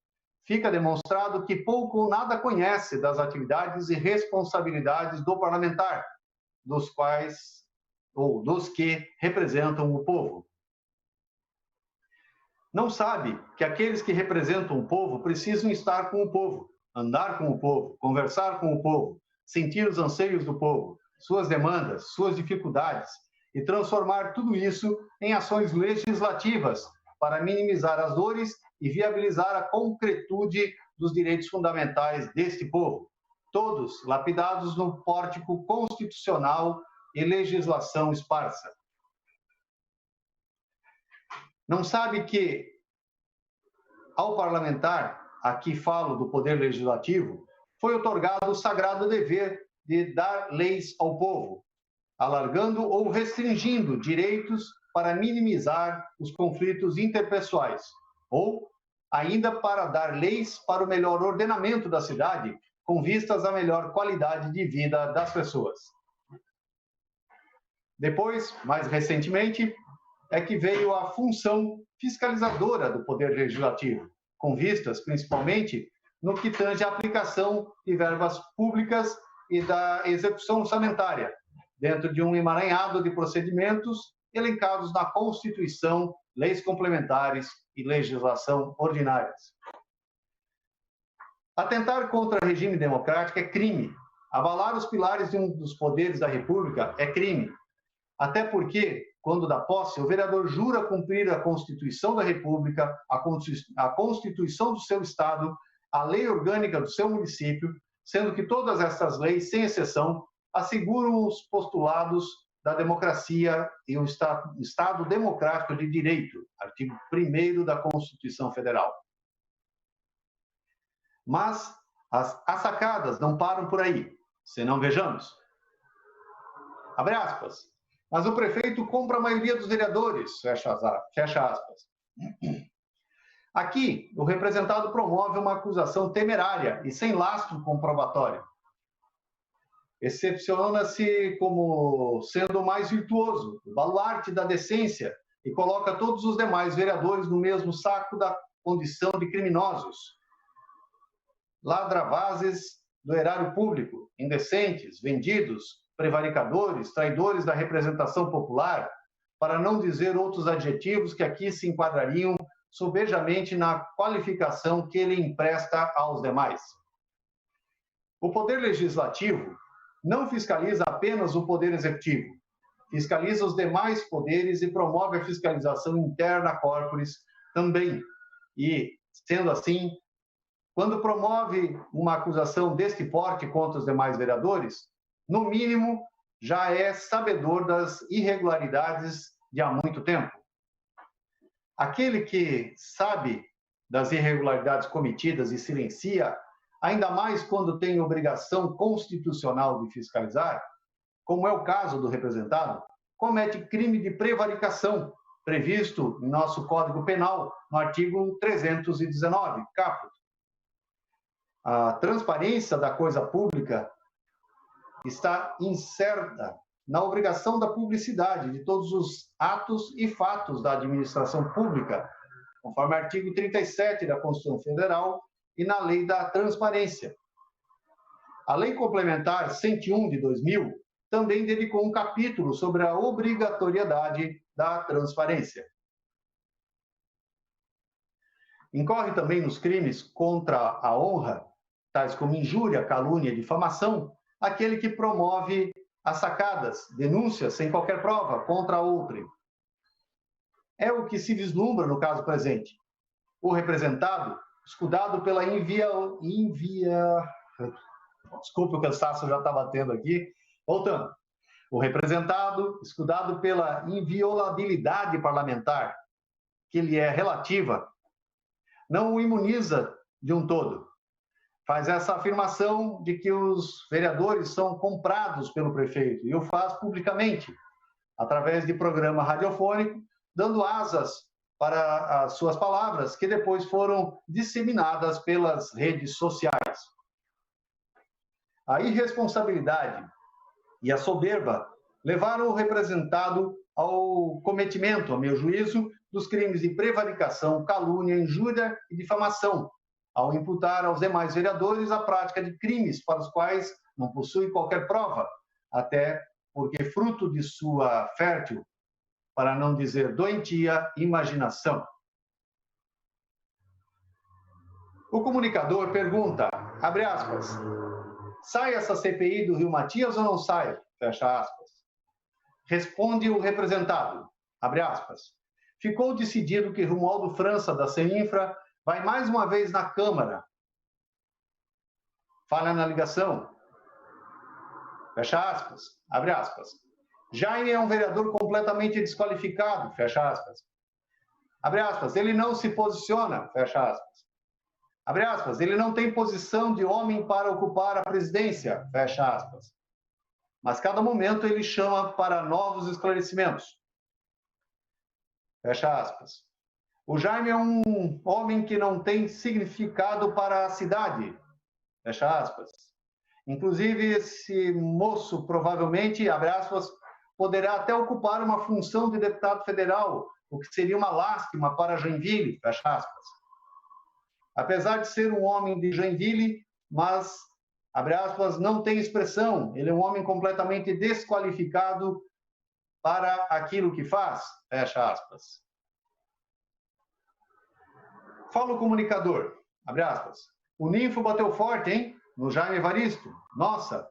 Speaker 3: fica demonstrado que pouco ou nada conhece das atividades e responsabilidades do parlamentar, dos quais ou dos que representam o povo. Não sabe que aqueles que representam o povo precisam estar com o povo, andar com o povo, conversar com o povo, sentir os anseios do povo, suas demandas, suas dificuldades, e transformar tudo isso em ações legislativas para minimizar as dores e viabilizar a concretude dos direitos fundamentais deste povo, todos lapidados no pórtico constitucional e legislação esparsa. Não sabe que, ao parlamentar, aqui falo do poder legislativo, foi otorgado o sagrado dever de dar leis ao povo, alargando ou restringindo direitos para minimizar os conflitos interpessoais, ou ainda para dar leis para o melhor ordenamento da cidade, com vistas à melhor qualidade de vida das pessoas. Depois, mais recentemente, é que veio a função fiscalizadora do Poder Legislativo, com vistas, principalmente, no que tange à aplicação de verbas públicas e da execução orçamentária, dentro de um emaranhado de procedimentos elencados na Constituição, leis complementares e legislação ordinárias. Atentar contra o regime democrático é crime. Abalar os pilares de um dos poderes da República é crime. Até porque, quando da posse, o vereador jura cumprir a Constituição da República, a Constituição do seu Estado, a lei orgânica do seu município, sendo que todas essas leis, sem exceção, asseguram os postulados da democracia e o Estado democrático de direito, artigo 1º da Constituição Federal. Mas as sacadas não param por aí, senão vejamos. Abre aspas. Mas o prefeito compra a maioria dos vereadores, fecha aspas. Aqui, o representado promove uma acusação temerária e sem lastro comprobatório. Excepciona-se como sendo o mais virtuoso, o baluarte da decência, e coloca todos os demais vereadores no mesmo saco da condição de criminosos. Ladravazes do erário público, indecentes, vendidos, prevaricadores, traidores da representação popular, para não dizer outros adjetivos que aqui se enquadrariam sobejamente na qualificação que ele empresta aos demais. O Poder Legislativo não fiscaliza apenas o Poder Executivo, fiscaliza os demais poderes e promove a fiscalização interna corporis também. E, sendo assim, quando promove uma acusação deste porte contra os demais vereadores, no mínimo, já é sabedor das irregularidades de há muito tempo. Aquele que sabe das irregularidades cometidas e silencia, ainda mais quando tem obrigação constitucional de fiscalizar, como é o caso do representado, comete crime de prevaricação, previsto em nosso Código Penal, no artigo 319, caput. A transparência da coisa pública está incerta na obrigação da publicidade de todos os atos e fatos da administração pública, conforme o artigo 37 da Constituição Federal e na Lei da Transparência. A Lei Complementar 101 de 2000 também dedicou um capítulo sobre a obrigatoriedade da transparência. Incorre também nos crimes contra a honra, tais como injúria, calúnia e difamação, aquele que promove as sacadas, denúncias sem qualquer prova contra outrem. É o que se vislumbra no caso presente. O representado, escudado pela Desculpe, o cansaço já está batendo aqui. Voltando. O representado, escudado pela inviolabilidade parlamentar, que lhe é relativa, não o imuniza de um todo. Faz essa afirmação de que os vereadores são comprados pelo prefeito, e o faz publicamente, através de programa radiofônico, dando asas para as suas palavras, que depois foram disseminadas pelas redes sociais. A irresponsabilidade e a soberba levaram o representado ao cometimento, a meu juízo, dos crimes de prevaricação, calúnia, injúria e difamação, ao imputar aos demais vereadores a prática de crimes para os quais não possuem qualquer prova, até porque fruto de sua fértil, para não dizer doentia, imaginação. O comunicador pergunta, abre aspas, sai essa CPI do Rio Matias ou não sai? Fecha aspas. Responde o representado, abre aspas, ficou decidido que Romualdo França, da CEINFRA, vai mais uma vez na Câmara. Falha na ligação. Fecha aspas. Abre aspas. Jaime é um vereador completamente desqualificado. Fecha aspas. Abre aspas. Ele não se posiciona. Fecha aspas. Abre aspas. Ele não tem posição de homem para ocupar a presidência. Fecha aspas. Mas cada momento ele chama para novos esclarecimentos. Fecha aspas. O Jaime é um homem que não tem significado para a cidade. Fecha aspas. Inclusive, esse moço provavelmente, abre aspas, poderá até ocupar uma função de deputado federal, o que seria uma lástima para Joinville. Fecha aspas. Apesar de ser um homem de Joinville, mas, abre aspas, não tem expressão. Ele é um homem completamente desqualificado para aquilo que faz, fecha aspas. Fala o comunicador, abre aspas. O Ninfo bateu forte, hein? No Jaime Evaristo. Nossa,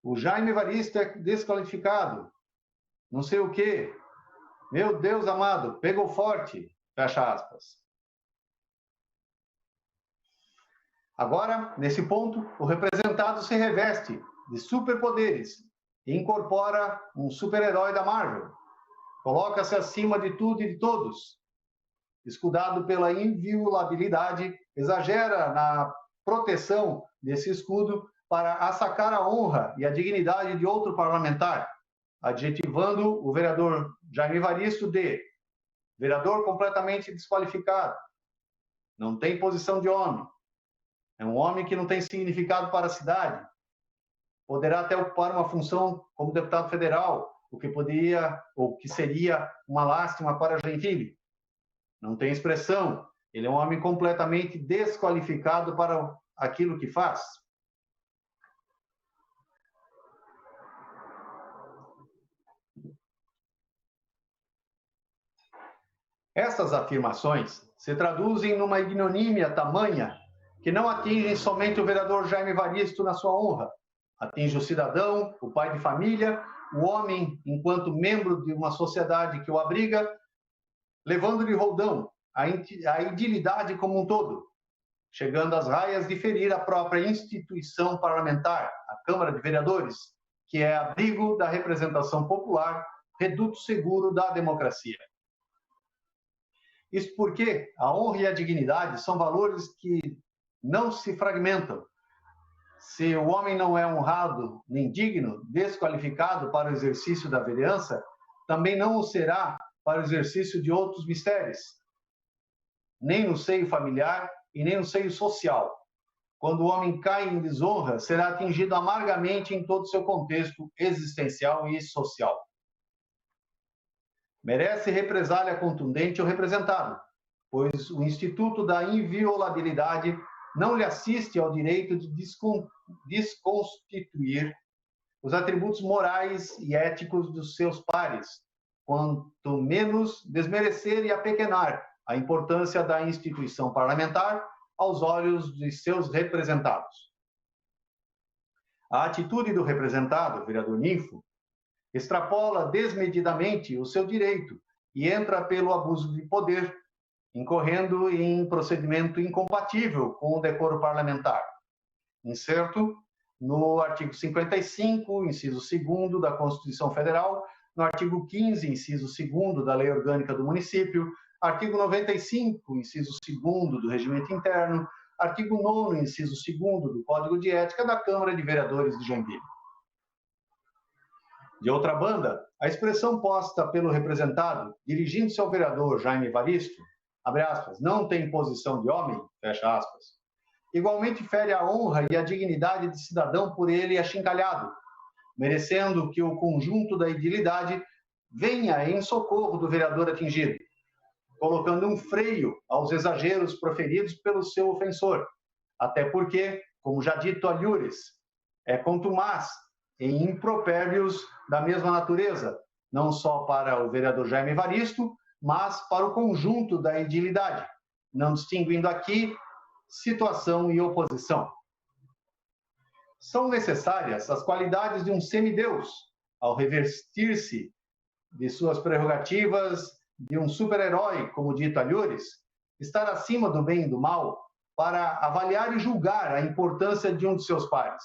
Speaker 3: o Jaime Evaristo é desqualificado. Não sei o quê. Meu Deus amado, pegou forte, fecha aspas. Agora, nesse ponto, o representado se reveste de superpoderes e incorpora um super-herói da Marvel. Coloca-se acima de tudo e de todos. Escudado pela inviolabilidade, exagera na proteção desse escudo para assacar a honra e a dignidade de outro parlamentar, adjetivando o vereador Jaime Evaristo de vereador completamente desqualificado, não tem posição de homem, é um homem que não tem significado para a cidade, poderá até ocupar uma função como deputado federal, o que poderia ou que seria uma lástima para Joinville. Não tem expressão, ele é um homem completamente desqualificado para aquilo que faz. Essas afirmações se traduzem numa ignomínia tamanha que não atingem somente o vereador Jaime Evaristo na sua honra, atinge o cidadão, o pai de família, o homem enquanto membro de uma sociedade que o abriga, levando-lhe roldão a idilidade como um todo, chegando às raias de ferir a própria instituição parlamentar, a Câmara de Vereadores, que é abrigo da representação popular, reduto seguro da democracia. Isso porque a honra e a dignidade são valores que não se fragmentam. Se o homem não é honrado nem digno, desqualificado para o exercício da vereança, também não o será para o exercício de outros mistérios, nem no seio familiar e nem no seio social. Quando o homem cai em desonra, será atingido amargamente em todo o seu contexto existencial e social. Merece represália contundente o representado, pois o Instituto da Inviolabilidade não lhe assiste ao direito de desconstituir os atributos morais e éticos dos seus pares, quanto menos desmerecer e apequenar a importância da instituição parlamentar aos olhos de seus representados. A atitude do representado, vereador Ninfo, extrapola desmedidamente o seu direito e entra pelo abuso de poder, incorrendo em procedimento incompatível com o decoro parlamentar. Incerto no artigo 55, inciso 2º da Constituição Federal, no artigo 15, inciso 2º da Lei Orgânica do Município, artigo 95, inciso 2º do Regimento Interno, artigo 9º, inciso 2º do Código de Ética da Câmara de Vereadores de Joinville. De outra banda, a expressão posta pelo representado, dirigindo-se ao vereador Jaime Evaristo, abre aspas, não tem posição de homem, fecha aspas, igualmente fere a honra e a dignidade de cidadão por ele achincalhado, merecendo que o conjunto da idilidade venha em socorro do vereador atingido, colocando um freio aos exageros proferidos pelo seu ofensor, até porque, como já dito aliures, é contumaz em impropérios da mesma natureza, não só para o vereador Jaime Evaristo, mas para o conjunto da idilidade, não distinguindo aqui situação e oposição. São necessárias as qualidades de um semideus ao revestir-se de suas prerrogativas de um super-herói, como dito aliures, estar acima do bem e do mal para avaliar e julgar a importância de um de seus pares.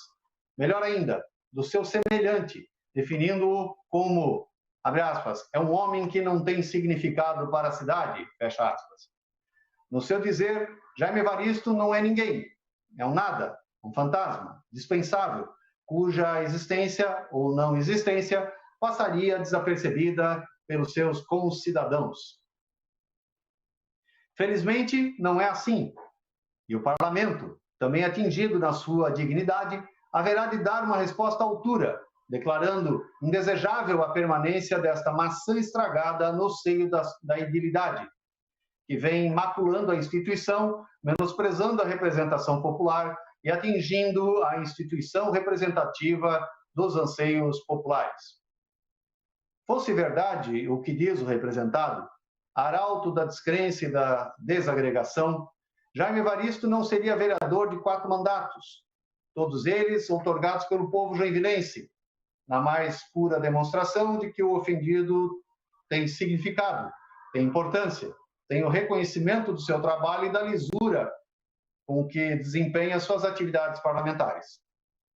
Speaker 3: Melhor ainda, do seu semelhante, definindo-o como, abre aspas, é um homem que não tem significado para a cidade, fecha aspas. No seu dizer, Jaime Evaristo não é ninguém, é um nada, um fantasma, dispensável, cuja existência ou não existência passaria desapercebida pelos seus concidadãos. Felizmente, não é assim, e o parlamento, também atingido na sua dignidade, haverá de dar uma resposta à altura, declarando indesejável a permanência desta maçã estragada no seio da idilidade, que vem maculando a instituição, menosprezando a representação popular e atingindo a instituição representativa dos anseios populares. Fosse verdade o que diz o representado, arauto da descrença e da desagregação, Jaime Evaristo não seria vereador de 4 mandatos, todos eles outorgados pelo povo joinvilense, na mais pura demonstração de que o ofendido tem significado, tem importância, tem o reconhecimento do seu trabalho e da lisura com que desempenha suas atividades parlamentares.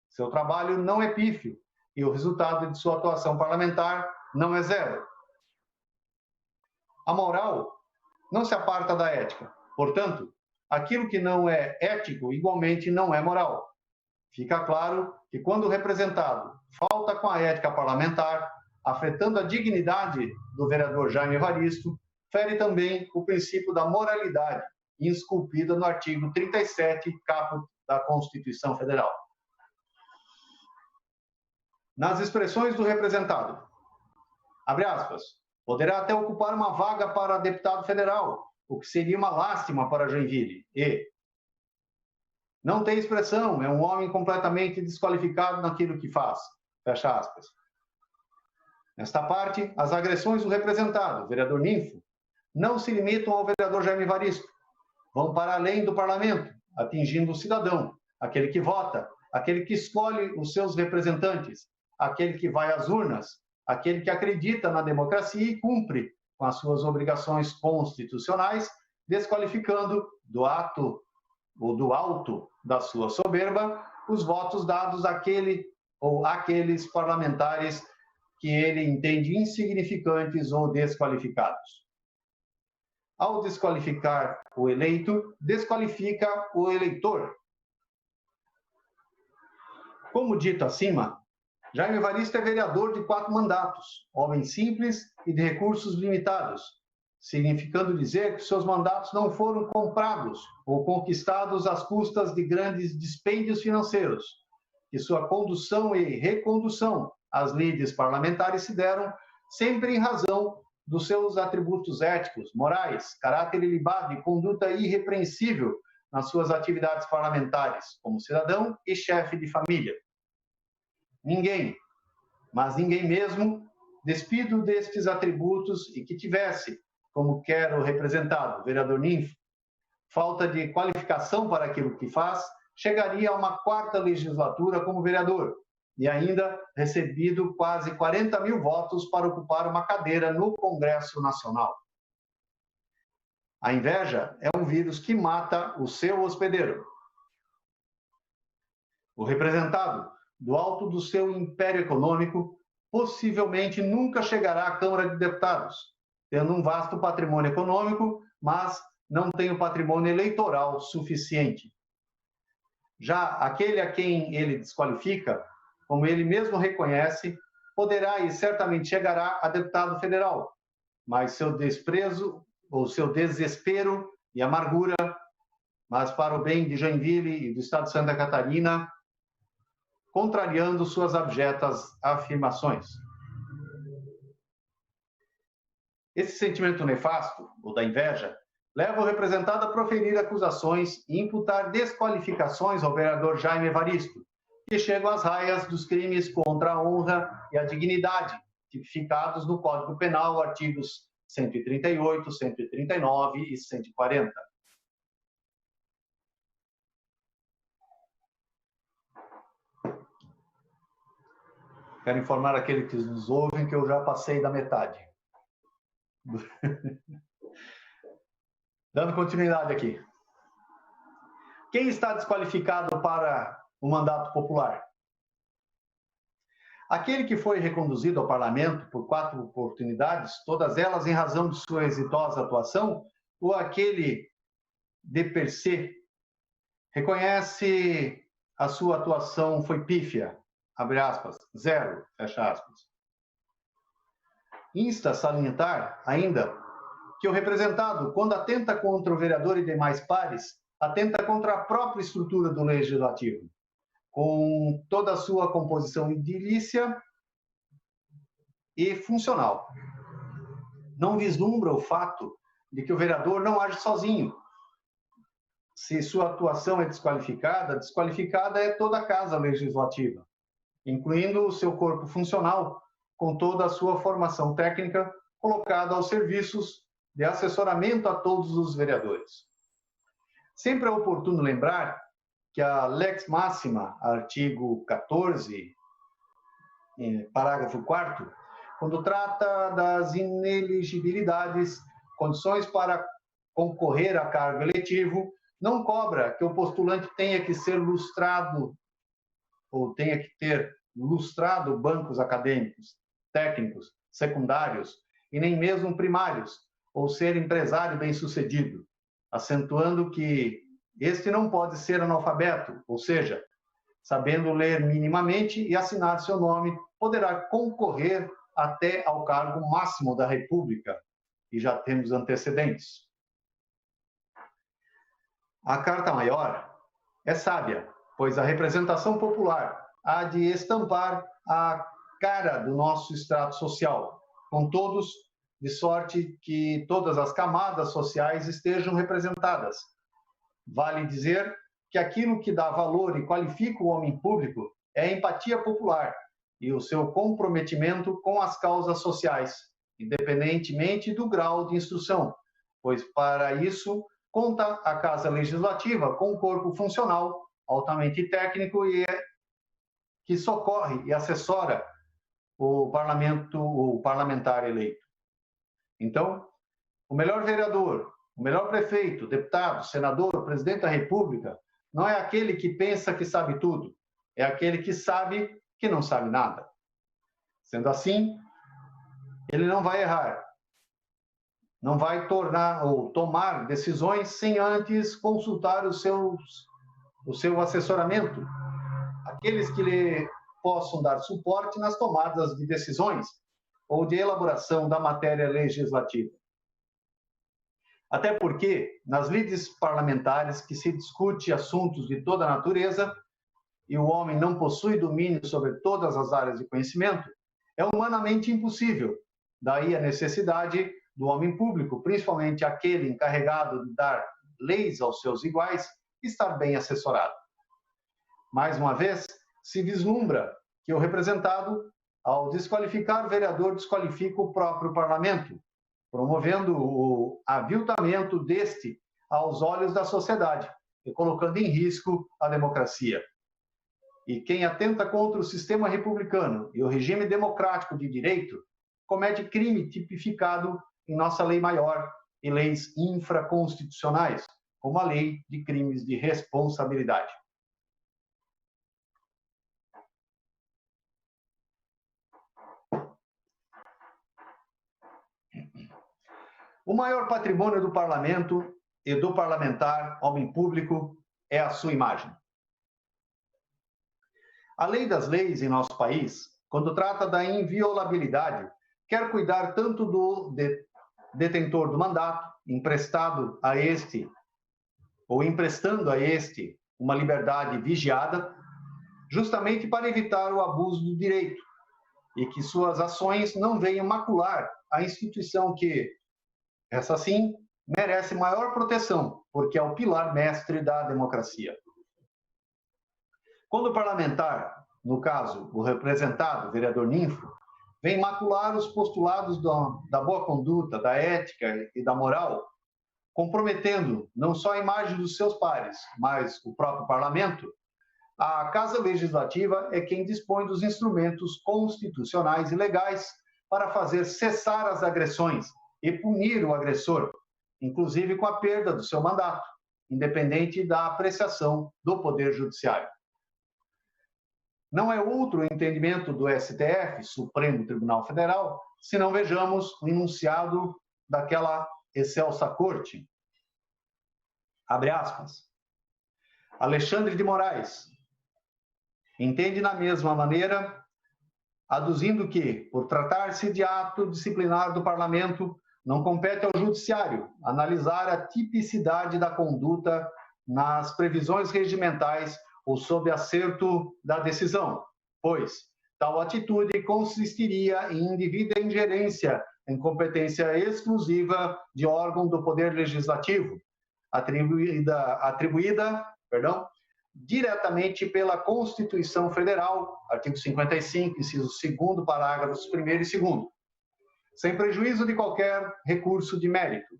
Speaker 3: Seu trabalho não é pífio e o resultado de sua atuação parlamentar não é zero. A moral não se aparta da ética. Portanto, aquilo que não é ético, igualmente não é moral. Fica claro que quando o representado falta com a ética parlamentar, afetando a dignidade do vereador Jaime Evaristo, fere também o princípio da moralidade, esculpida no artigo 37, caput da Constituição Federal. Nas expressões do representado, abre aspas, poderá até ocupar uma vaga para deputado federal, o que seria uma lástima para Joinville, e não tem expressão, é um homem completamente desqualificado naquilo que faz, fecha aspas. Nesta parte, as agressões do representado, vereador Ninfo, não se limitam ao vereador Jaime Evaristo, vão para além do parlamento, atingindo o cidadão, aquele que vota, aquele que escolhe os seus representantes, aquele que vai às urnas, aquele que acredita na democracia e cumpre com as suas obrigações constitucionais, desqualificando do ato ou do alto da sua soberba os votos dados àquele ou àqueles parlamentares que ele entende insignificantes ou desqualificados. Ao desqualificar o eleito, desqualifica o eleitor. Como dito acima, Jaime Evaristo é vereador de 4 mandatos, homem simples e de recursos limitados, significando dizer que seus mandatos não foram comprados ou conquistados às custas de grandes dispêndios financeiros, que sua condução e recondução às lides parlamentares se deram sempre em razão dos seus atributos éticos, morais, caráter ilibado e conduta irrepreensível nas suas atividades parlamentares, como cidadão e chefe de família. Ninguém, mas ninguém mesmo, despido destes atributos e que tivesse, como quer o representado, o vereador Ninfo, falta de qualificação para aquilo que faz, chegaria a uma 4ª legislatura como vereador e ainda recebido quase 40 mil votos para ocupar uma cadeira no Congresso Nacional. A inveja é um vírus que mata o seu hospedeiro. O representado, do alto do seu império econômico, possivelmente nunca chegará à Câmara de Deputados, tendo um vasto patrimônio econômico, mas não tem o patrimônio eleitoral suficiente. Já aquele a quem ele desqualifica, como ele mesmo reconhece, poderá e certamente chegará a deputado federal, mas seu desprezo ou seu desespero e amargura, mas para o bem de Joinville e do estado de Santa Catarina, contrariando suas abjetas afirmações. Esse sentimento nefasto, o da inveja, leva o representado a proferir acusações e imputar desqualificações ao vereador Jaime Evaristo, que chegam às raias dos crimes contra a honra e a dignidade, tipificados no Código Penal, artigos 138, 139 e 140. Quero informar aqueles que nos ouvem que eu já passei da metade. Dando continuidade aqui. Quem está desqualificado para o mandato popular? Aquele que foi reconduzido ao parlamento por 4 oportunidades, todas elas em razão de sua exitosa atuação, ou aquele de per se reconhece a sua atuação foi pífia, abre aspas, 0, fecha aspas. Insta a salientar ainda que o representado, quando atenta contra o vereador e demais pares, atenta contra a própria estrutura do legislativo, com toda a sua composição edilícia e funcional. Não vislumbra o fato de que o vereador não age sozinho. Se sua atuação é desqualificada, desqualificada é toda a casa legislativa, incluindo o seu corpo funcional, com toda a sua formação técnica colocada aos serviços de assessoramento a todos os vereadores. Sempre é oportuno lembrar que a Lex Máxima, artigo 14, parágrafo 4º, quando trata das ineligibilidades, condições para concorrer a cargo eletivo, não cobra que o postulante tenha que ser lustrado ou tenha que ter lustrado bancos acadêmicos, técnicos, secundários e nem mesmo primários, ou ser empresário bem-sucedido, acentuando que este não pode ser analfabeto, ou seja, sabendo ler minimamente e assinar seu nome, poderá concorrer até ao cargo máximo da República, e já temos antecedentes. A Carta Maior é sábia, pois a representação popular há de estampar a cara do nosso extrato social, com todos, de sorte que todas as camadas sociais estejam representadas. Vale dizer que aquilo que dá valor e qualifica o homem público é a empatia popular e o seu comprometimento com as causas sociais, independentemente do grau de instrução, pois para isso conta a Casa Legislativa com um corpo funcional, altamente técnico e que socorre e assessora o parlamentar eleito. Então, o melhor vereador, o melhor prefeito, deputado, senador, presidente da República, não é aquele que pensa que sabe tudo, é aquele que sabe que não sabe nada. Sendo assim, ele não vai errar, não vai tornar ou tomar decisões sem antes consultar o seu assessoramento, aqueles que lhe possam dar suporte nas tomadas de decisões ou de elaboração da matéria legislativa. Até porque, nas lides parlamentares que se discute assuntos de toda natureza e o homem não possui domínio sobre todas as áreas de conhecimento, é humanamente impossível. Daí a necessidade do homem público, principalmente aquele encarregado de dar leis aos seus iguais, estar bem assessorado. Mais uma vez, se vislumbra que o representado, ao desqualificar o vereador, desqualifica o próprio parlamento, promovendo o aviltamento deste aos olhos da sociedade e colocando em risco a democracia. E quem atenta contra o sistema republicano e o regime democrático de direito comete crime tipificado em nossa lei maior e leis infraconstitucionais, como a Lei de Crimes de Responsabilidade. O maior patrimônio do parlamento e do parlamentar, homem público, é a sua imagem. A lei das leis em nosso país, quando trata da inviolabilidade, quer cuidar tanto do detentor do mandato, emprestado a este, ou emprestando a este uma liberdade vigiada, justamente para evitar o abuso do direito e que suas ações não venham macular a instituição que, essa sim, merece maior proteção, porque é o pilar mestre da democracia. Quando o parlamentar, no caso, o representado, o vereador Ninfo, vem macular os postulados da boa conduta, da ética e da moral, comprometendo não só a imagem dos seus pares, mas o próprio parlamento, a Casa Legislativa é quem dispõe dos instrumentos constitucionais e legais para fazer cessar as agressões e punir o agressor, inclusive com a perda do seu mandato, independente da apreciação do Poder Judiciário. Não é outro o entendimento do STF, Supremo Tribunal Federal, se não vejamos o enunciado daquela excelsa corte. Abre aspas. Alexandre de Moraes entende da mesma maneira, aduzindo que, por tratar-se de ato disciplinar do Parlamento, não compete ao Judiciário analisar a tipicidade da conduta nas previsões regimentais ou sob acerto da decisão, pois tal atitude consistiria em indevida ingerência em competência exclusiva de órgão do Poder Legislativo, atribuída diretamente pela Constituição Federal, artigo 55, inciso 2º, parágrafos 1º e 2º, sem prejuízo de qualquer recurso de mérito.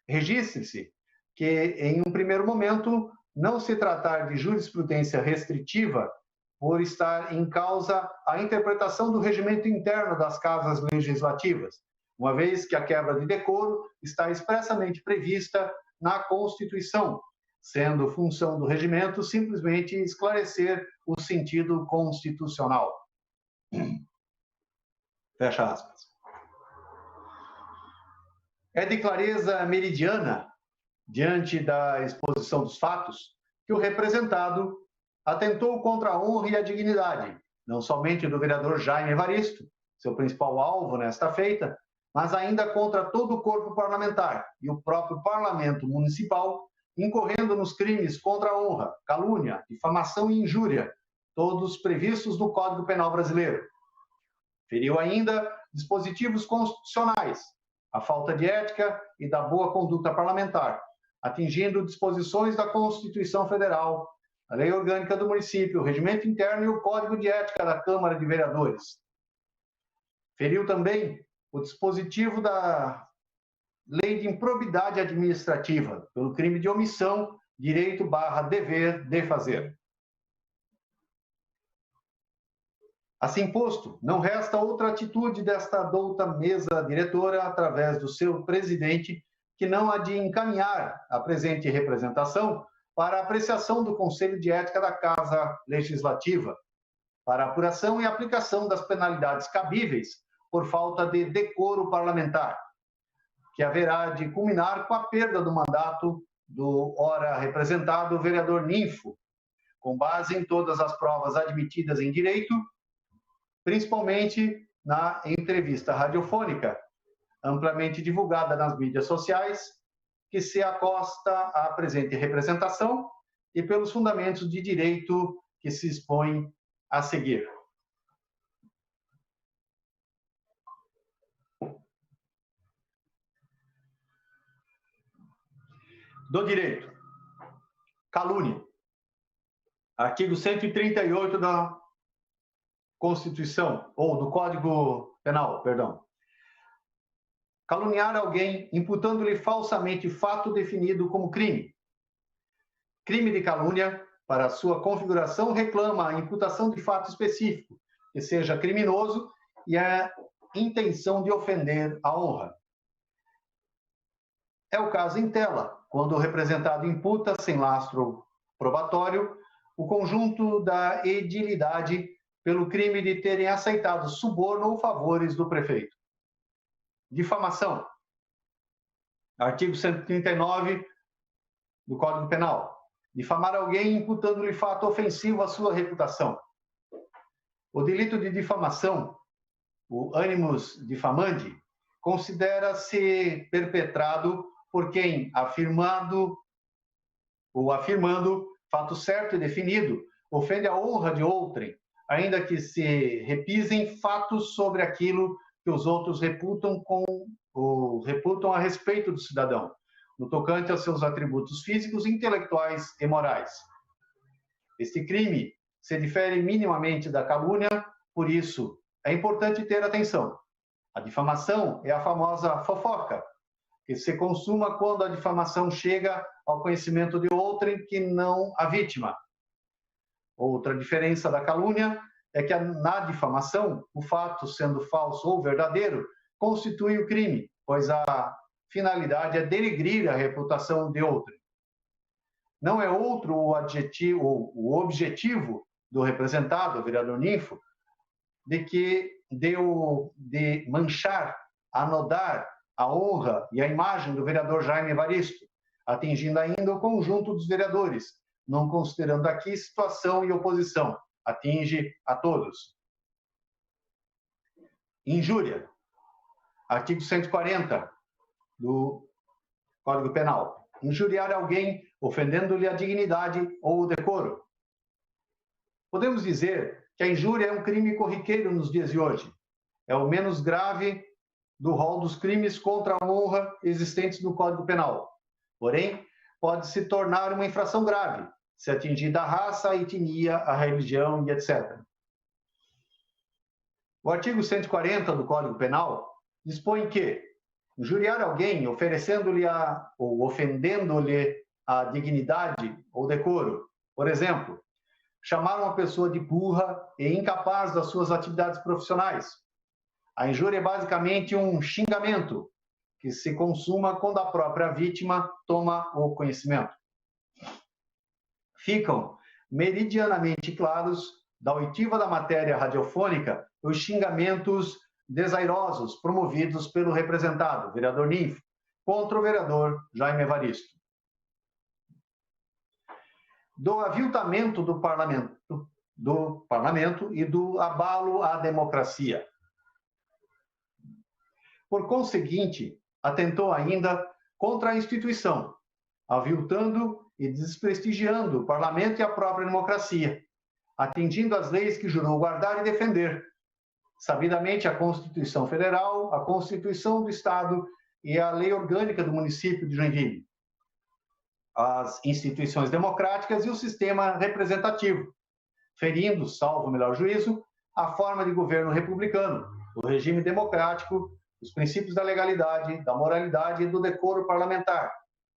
Speaker 3: Registre-se que, em um primeiro momento, não se tratar de jurisprudência restritiva por estar em causa a interpretação do regimento interno das casas legislativas, uma vez que a quebra de decoro está expressamente prevista na Constituição, sendo função do regimento simplesmente esclarecer o sentido constitucional. Fecha aspas. É de clareza meridiana, diante da exposição dos fatos, que o representado atentou contra a honra e a dignidade, não somente do vereador Jaime Evaristo, seu principal alvo nesta feita, mas ainda contra todo o corpo parlamentar e o próprio parlamento municipal, incorrendo nos crimes contra a honra, calúnia, difamação e injúria, todos previstos no Código Penal brasileiro. Feriu ainda dispositivos constitucionais, a falta de ética e da boa conduta parlamentar, atingindo disposições da Constituição Federal, a Lei Orgânica do Município, o Regimento Interno e o Código de Ética da Câmara de Vereadores. Feriu também o dispositivo da Lei de Improbidade Administrativa, pelo crime de omissão, direito/dever de fazer. Assim posto, não resta outra atitude desta douta mesa diretora, através do seu presidente, que não a de encaminhar a presente representação para a apreciação do Conselho de Ética da Casa Legislativa, para apuração e aplicação das penalidades cabíveis por falta de decoro parlamentar, que haverá de culminar com a perda do mandato do ora representado vereador Ninfo, com base em todas as provas admitidas em direito, principalmente na entrevista radiofônica, amplamente divulgada nas mídias sociais, que se acosta à presente representação e pelos fundamentos de direito que se expõem a seguir. Do direito. Calúnia. Artigo 138 da Constituição, ou do Código Penal, perdão. Caluniar alguém imputando-lhe falsamente fato definido como crime. Crime de calúnia, para sua configuração, reclama a imputação de fato específico, que seja criminoso, e a intenção de ofender a honra. É o caso em tela, quando o representado imputa, sem lastro probatório, o conjunto da edilidade pelo crime de terem aceitado suborno ou favores do prefeito. Difamação. Artigo 139 do Código Penal. Difamar alguém imputando-lhe fato ofensivo à sua reputação. O delito de difamação, o animus diffamandi, considera-se perpetrado por quem, afirmando fato certo e definido, ofende a honra de outrem, ainda que se repisem fatos sobre aquilo que os outros reputam a respeito do cidadão, no tocante aos seus atributos físicos, intelectuais e morais. Este crime se difere minimamente da calúnia, por isso é importante ter atenção. A difamação é a famosa fofoca, que se consuma quando a difamação chega ao conhecimento de outrem que não a vítima. Outra diferença da calúnia é que na difamação, o fato, sendo falso ou verdadeiro, constitui o crime, pois a finalidade é denegrir a reputação de outrem. Não é outro o objetivo do representado, o vereador Ninfo, de manchar, anodar a honra e a imagem do vereador Jaime Evaristo, atingindo ainda o conjunto dos vereadores, não considerando aqui situação e oposição, atinge a todos. Injúria. Artigo 140 do Código Penal. Injuriar alguém ofendendo-lhe a dignidade ou o decoro. Podemos dizer que a injúria é um crime corriqueiro nos dias de hoje. É o menos grave do rol dos crimes contra a honra existentes no Código Penal. Porém, pode se tornar uma infração grave, se atingida a raça, a etnia, a religião e etc. O artigo 140 do Código Penal dispõe que injuriar alguém oferecendo-lhe ou ofendendo-lhe a dignidade ou decoro, por exemplo, chamar uma pessoa de burra e incapaz das suas atividades profissionais. A injúria é basicamente um xingamento que se consuma quando a própria vítima toma o conhecimento. Ficam meridianamente claros da oitiva da matéria radiofônica os xingamentos desairosos promovidos pelo representado, vereador Ninfo, contra o vereador Jaime Evaristo. Do aviltamento do parlamento e do abalo à democracia. Por conseguinte, atentou ainda contra a instituição, aviltando e desprestigiando o parlamento e a própria democracia, atingindo as leis que jurou guardar e defender, sabidamente a Constituição Federal, a Constituição do Estado e a Lei Orgânica do município de Joinville, as instituições democráticas e o sistema representativo, ferindo, salvo o melhor juízo, a forma de governo republicano, o regime democrático, os princípios da legalidade, da moralidade e do decoro parlamentar.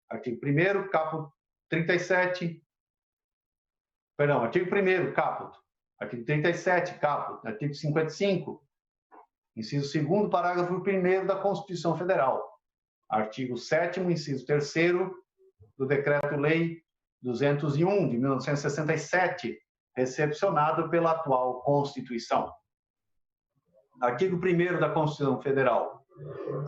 Speaker 3: Artigo 1º, caput 37, perdão, artigo 1º, caput, artigo 37, caput, artigo 55, inciso 2º, parágrafo 1º da Constituição Federal, artigo 7º, inciso 3º, do Decreto-Lei 201, de 1967, recepcionado pela atual Constituição. Artigo 1º da Constituição Federal.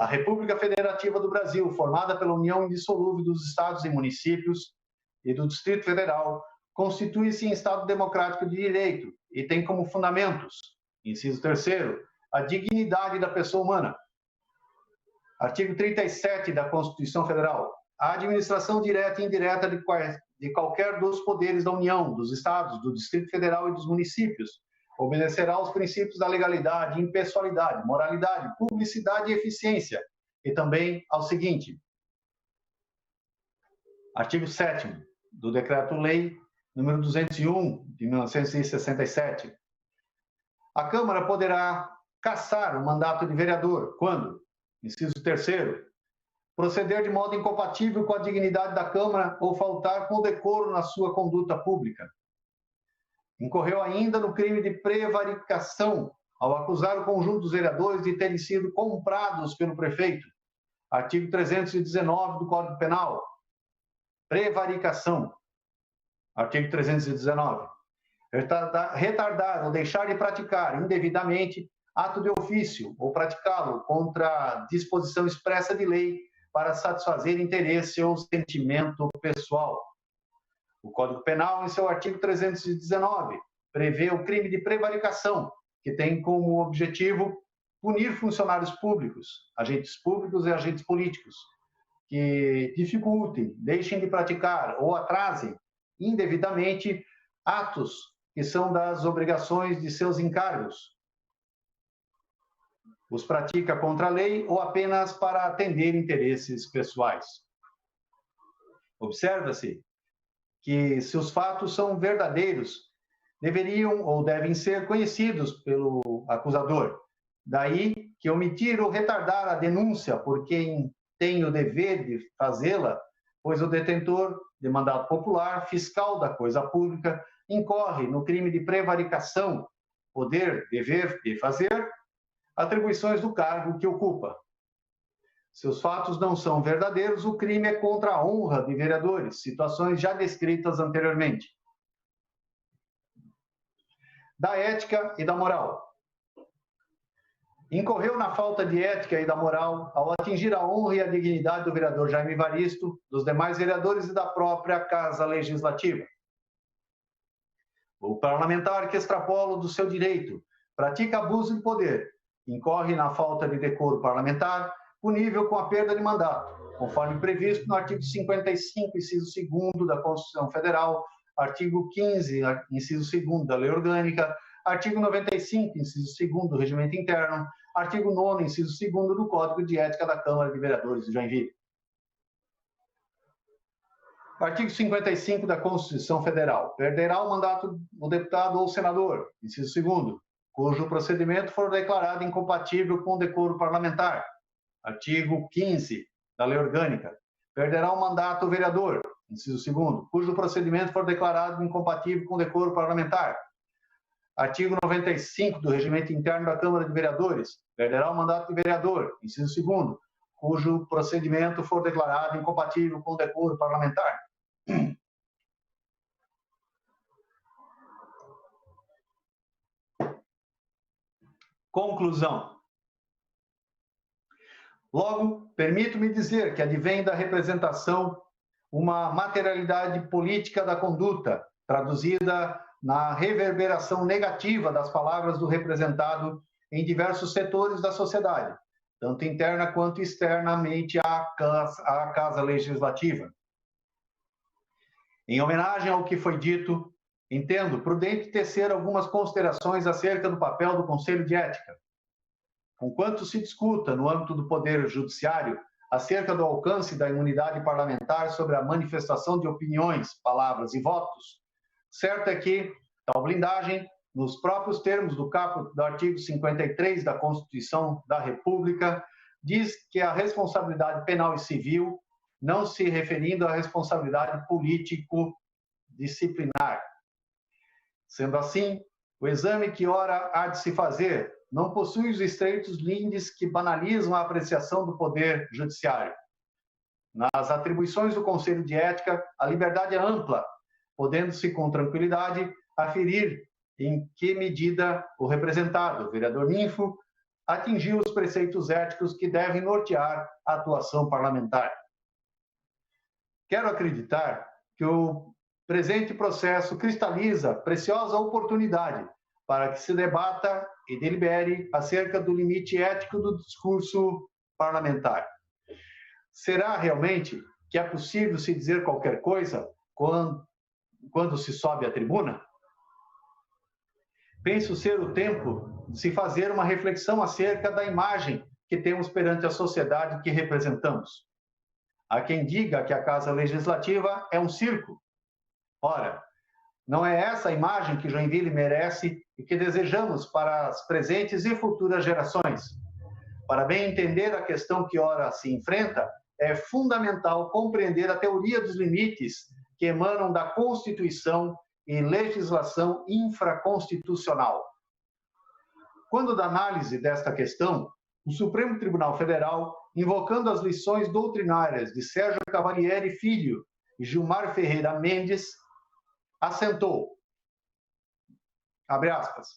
Speaker 3: A República Federativa do Brasil, formada pela união indissolúvel dos estados e municípios e do Distrito Federal, constitui-se em Estado democrático de direito e tem como fundamentos, inciso 3º, a dignidade da pessoa humana. Artigo 37 da Constituição Federal. A administração direta e indireta de qualquer dos poderes da União, dos estados, do Distrito Federal e dos municípios obedecerá aos princípios da legalidade, impessoalidade, moralidade, publicidade e eficiência, e também ao seguinte. Artigo 7º do Decreto-Lei número 201, de 1967. A Câmara poderá cassar o mandato de vereador quando, inciso 3º, proceder de modo incompatível com a dignidade da Câmara ou faltar com o decoro na sua conduta pública. Incorreu ainda no crime de prevaricação ao acusar o conjunto dos vereadores de terem sido comprados pelo prefeito. Artigo 319 do Código Penal. Prevaricação. Artigo 319. Retardar ou deixar de praticar indevidamente ato de ofício ou praticá-lo contra disposição expressa de lei para satisfazer interesse ou sentimento pessoal. O Código Penal, em seu artigo 319, prevê o crime de prevaricação, que tem como objetivo punir funcionários públicos, agentes públicos e agentes políticos, que dificultem, deixem de praticar ou atrasem indevidamente atos que são das obrigações de seus encargos. Os pratica contra a lei ou apenas para atender interesses pessoais. Observa-se que, se os fatos são verdadeiros, deveriam ou devem ser conhecidos pelo acusador. Daí que omitir ou retardar a denúncia por quem tem o dever de fazê-la, pois o detentor de mandato popular, fiscal da coisa pública, incorre no crime de prevaricação, poder, dever de fazer, atribuições do cargo que ocupa. Se os fatos não são verdadeiros, o crime é contra a honra de vereadores, situações já descritas anteriormente. Da ética e da moral. Incorreu na falta de ética e da moral ao atingir a honra e a dignidade do vereador Jaime Evaristo, dos demais vereadores e da própria Casa Legislativa. O parlamentar que extrapola do seu direito, pratica abuso de poder, incorre na falta de decoro parlamentar, punível com a perda de mandato, conforme previsto no artigo 55, inciso 2º da Constituição Federal, artigo 15, inciso 2º da Lei Orgânica, artigo 95, inciso 2º do Regimento Interno, artigo 9º, inciso 2º do Código de Ética da Câmara de Vereadores de Joinville. Artigo 55 da Constituição Federal. Perderá o mandato o deputado ou senador, inciso 2º, cujo procedimento for declarado incompatível com o decoro parlamentar. Artigo 15 da Lei Orgânica. Perderá o mandato o vereador, inciso 2º, cujo procedimento for declarado incompatível com o decoro parlamentar. Artigo 95 do Regimento Interno da Câmara de Vereadores. Perderá o mandato de vereador, inciso 2º, cujo procedimento for declarado incompatível com o decoro parlamentar. Conclusão. Logo, permito-me dizer que advém da representação uma materialidade política da conduta, traduzida na reverberação negativa das palavras do representado em diversos setores da sociedade, tanto interna quanto externamente à Casa Legislativa. Em homenagem ao que foi dito, entendo prudente tecer algumas considerações acerca do papel do Conselho de Ética. Conquanto se discuta no âmbito do Poder Judiciário acerca do alcance da imunidade parlamentar sobre a manifestação de opiniões, palavras e votos, certo é que tal blindagem, nos próprios termos do caput do artigo 53 da Constituição da República, diz que a responsabilidade penal e civil, não se referindo à responsabilidade político-disciplinar. Sendo assim, o exame que ora há de se fazer não possui os estreitos lindes que banalizam a apreciação do Poder Judiciário. Nas atribuições do Conselho de Ética, a liberdade é ampla, podendo-se com tranquilidade aferir em que medida o representado, o vereador Ninfo, atingiu os preceitos éticos que devem nortear a atuação parlamentar. Quero acreditar que o presente processo cristaliza preciosa oportunidade para que se debata e delibere acerca do limite ético do discurso parlamentar. Será realmente que é possível se dizer qualquer coisa quando se sobe à tribuna? Penso ser o tempo de se fazer uma reflexão acerca da imagem que temos perante a sociedade que representamos. Há quem diga que a Casa Legislativa é um circo. Ora, não é essa a imagem que Joinville merece e que desejamos para as presentes e futuras gerações. Para bem entender a questão que ora se enfrenta, é fundamental compreender a teoria dos limites que emanam da Constituição e legislação infraconstitucional. Quando da análise desta questão, o Supremo Tribunal Federal, invocando as lições doutrinárias de Sérgio Cavalieri Filho e Gilmar Ferreira Mendes, assentou, abre aspas,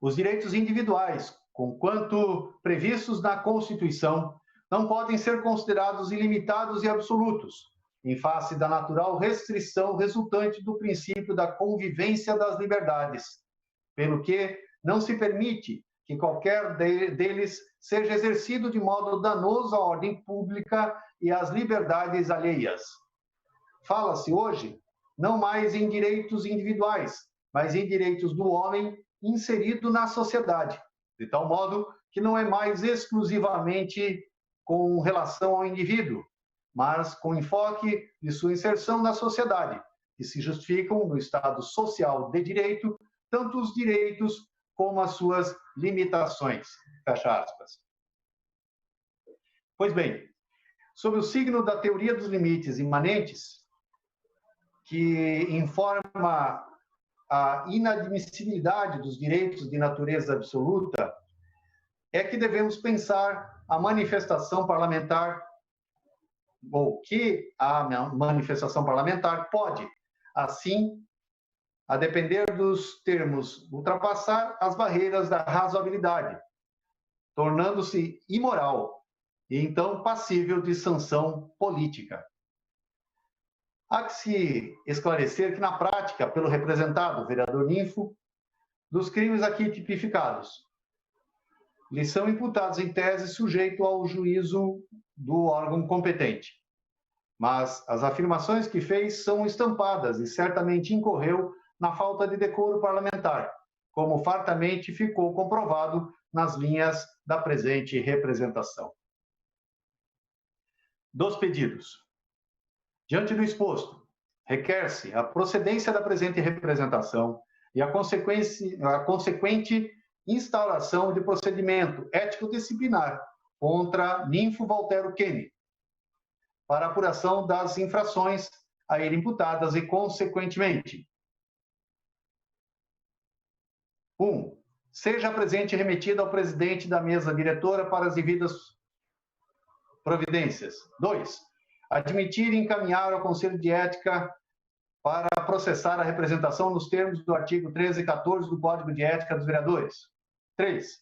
Speaker 3: os direitos individuais, conquanto previstos na Constituição, não podem ser considerados ilimitados e absolutos, em face da natural restrição resultante do princípio da convivência das liberdades, pelo que não se permite que qualquer deles seja exercido de modo danoso à ordem pública e às liberdades alheias. Fala-se hoje não mais em direitos individuais, mas em direitos do homem inserido na sociedade, de tal modo que não é mais exclusivamente com relação ao indivíduo, mas com enfoque de sua inserção na sociedade, que se justificam no Estado social de direito, tanto os direitos como as suas limitações. Fecha aspas. Pois bem, sob o signo da teoria dos limites imanentes, que informa a inadmissibilidade dos direitos de natureza absoluta, é que devemos pensar a manifestação parlamentar, ou que a manifestação parlamentar pode, assim, a depender dos termos, ultrapassar as barreiras da razoabilidade, tornando-se imoral e, então, passível de sanção política. Há que se esclarecer que, na prática, pelo representado, o vereador Ninfo, dos crimes aqui tipificados, lhes são imputados, em tese, sujeito ao juízo do órgão competente. Mas as afirmações que fez são estampadas e certamente incorreu na falta de decoro parlamentar, como fartamente ficou comprovado nas linhas da presente representação. Dos pedidos. Diante do exposto, requer-se a procedência da presente representação e a consequente instauração de procedimento ético-disciplinar contra Ninfo Valtero Kenny, para apuração das infrações a ele imputadas e, consequentemente, 1. Seja a presente remetida ao presidente da mesa diretora para as devidas providências. 2. Admitir e encaminhar ao Conselho de Ética para processar a representação nos termos do artigo 13 e 14 do Código de Ética dos Vereadores. 3.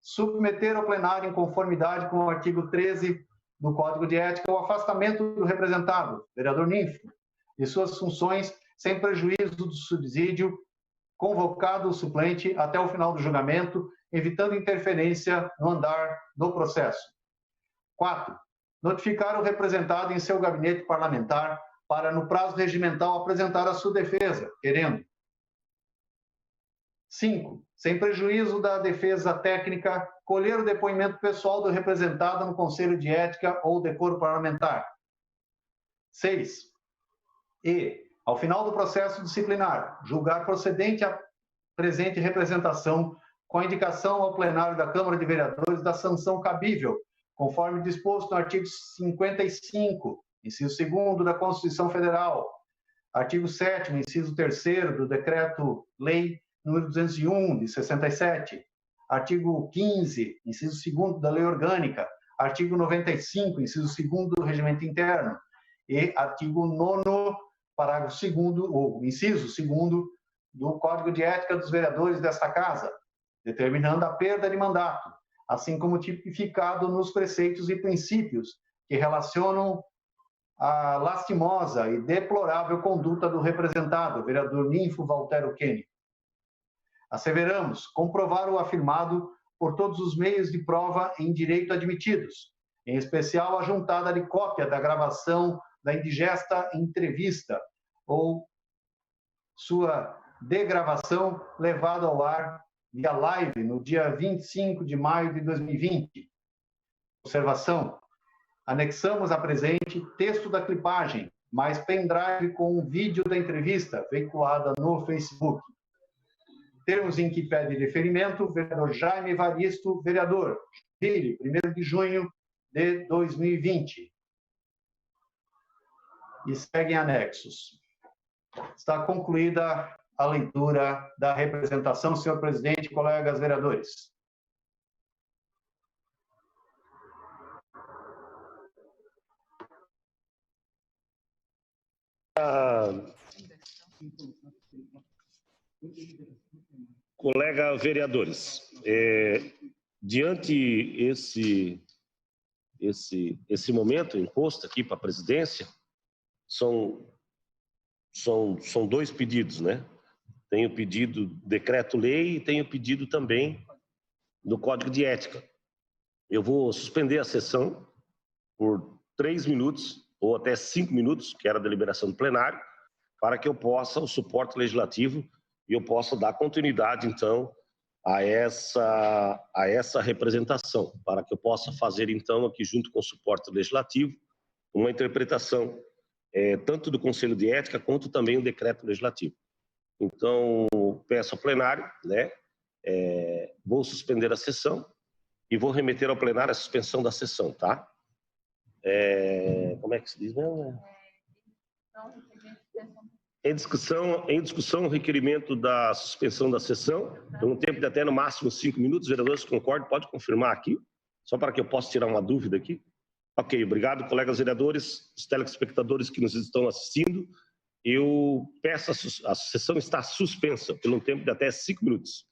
Speaker 3: Submeter ao plenário, em conformidade com o artigo 13 do Código de Ética, o afastamento do representado, vereador Ninfo, de suas funções, sem prejuízo do subsídio, convocado o suplente até o final do julgamento, evitando interferência no andar do processo. 4. Notificar o representado em seu gabinete parlamentar para, no prazo regimental, apresentar a sua defesa, querendo. 5. Sem prejuízo da defesa técnica, colher o depoimento pessoal do representado no Conselho de Ética ou decoro parlamentar. 6. E, ao final do processo disciplinar, julgar procedente a presente representação com a indicação ao plenário da Câmara de Vereadores da sanção cabível, conforme disposto no artigo 55, inciso 2º da Constituição Federal, artigo 7º, inciso 3º do Decreto-Lei número 201, de 67, artigo 15, inciso 2º da Lei Orgânica, artigo 95, inciso 2º do Regimento Interno, e artigo 9º, parágrafo 2º, ou inciso 2º do Código de Ética dos Vereadores desta Casa, determinando a perda de mandato, assim como tipificado nos preceitos e princípios que relacionam a lastimosa e deplorável conduta do representado, vereador Ninfo Valtero Kenny. Asseveramos comprovar o afirmado por todos os meios de prova em direito admitidos, em especial a juntada de cópia da gravação da indigesta entrevista ou sua degravação levada ao ar via live no dia 25 de maio de 2020. Observação: anexamos a presente texto da clipagem, mais pendrive com um vídeo da entrevista veiculada no Facebook. Termos em que pede deferimento, vereador Jaime Evaristo, vereador, Joinville, 1º de junho de 2020. E seguem anexos. Está concluída a leitura da representação, senhor presidente e colegas vereadores.
Speaker 1: Colega vereadores, diante esse momento imposto aqui para a presidência, são dois pedidos, né? Tem o pedido decreto-lei e tem o pedido também do Código de Ética. Eu vou suspender a sessão por 3 minutos ou até 5 minutos, que era a deliberação do plenário, para que eu possa, o suporte legislativo, e eu possa dar continuidade, então, a essa representação, para que eu possa fazer, então, aqui junto com o suporte legislativo, uma interpretação tanto do Conselho de Ética quanto também o decreto legislativo. Então, peço ao plenário, né, vou suspender a sessão e vou remeter ao plenário a suspensão da sessão, tá? Como é que se diz mesmo? Em discussão, o requerimento da suspensão da sessão, por um tempo de até no máximo 5 minutos. Vereadores, concordam? Pode confirmar aqui, só para que eu possa tirar uma dúvida aqui. Ok, obrigado, colegas vereadores, os telespectadores que nos estão assistindo. Eu peço, a sessão está suspensa por um tempo de até 5 minutos.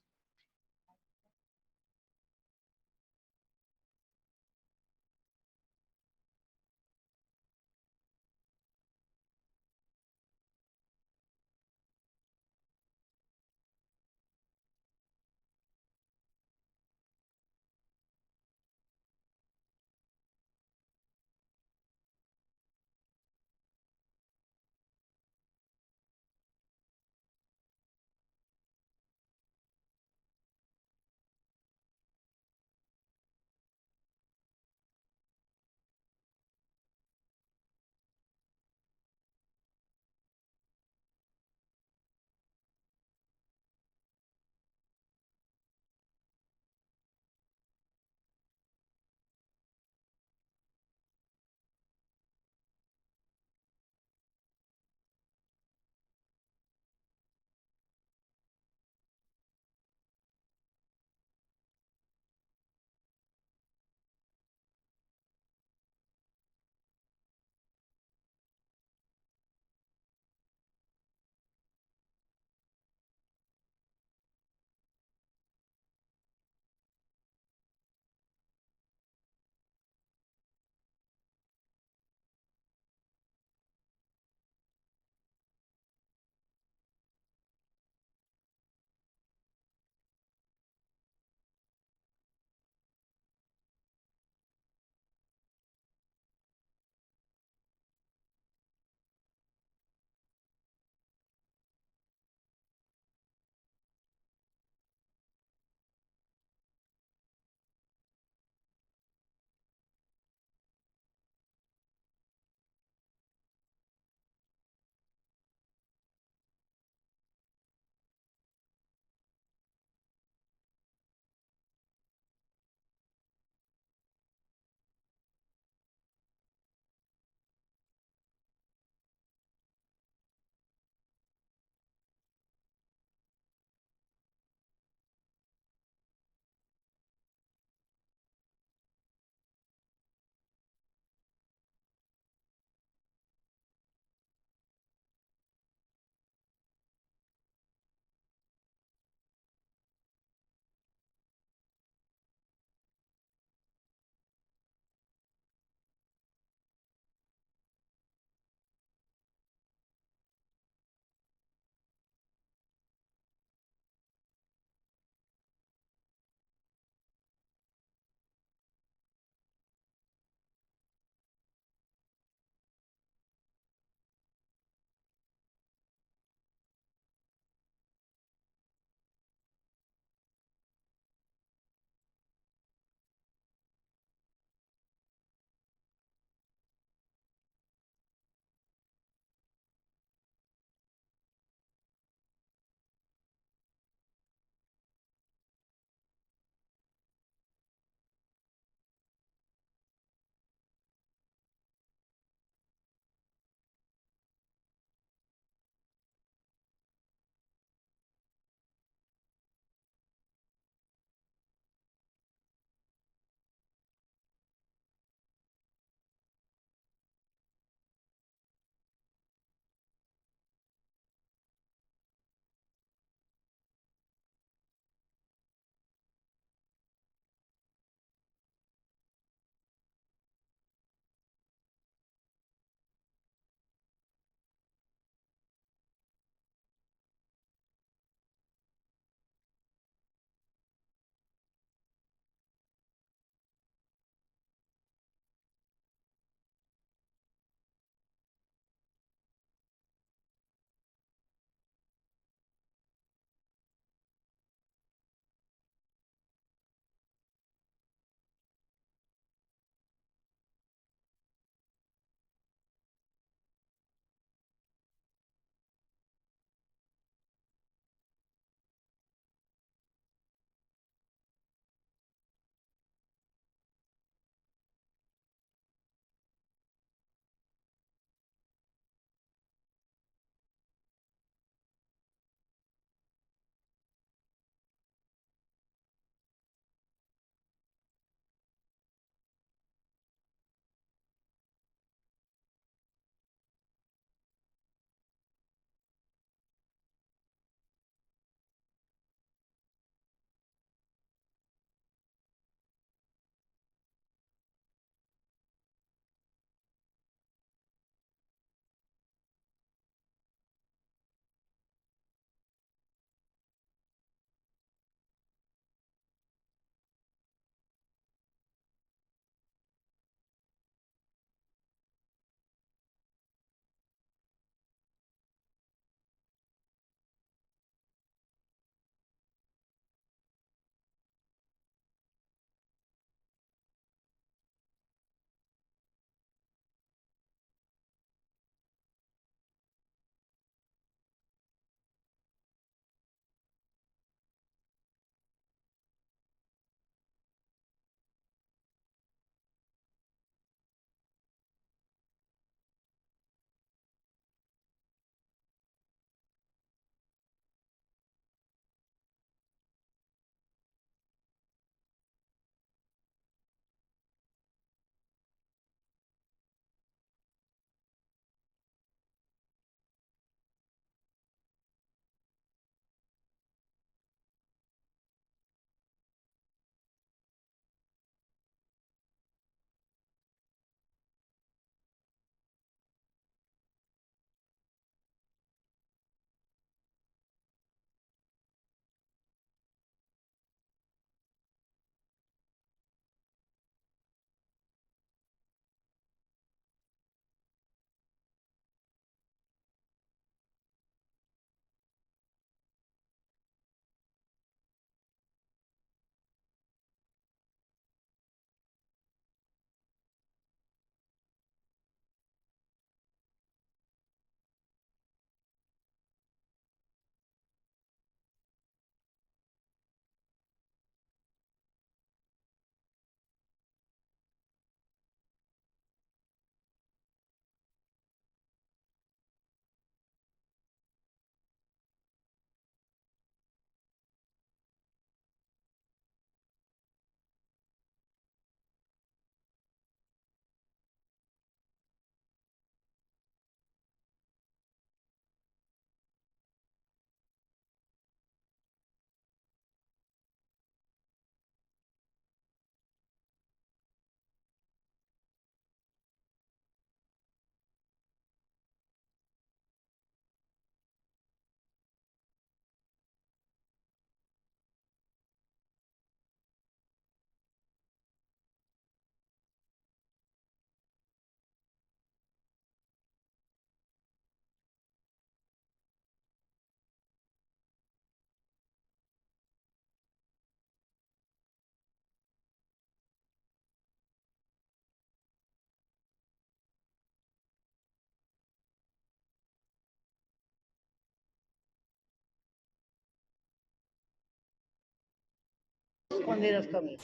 Speaker 4: responder as câmeras.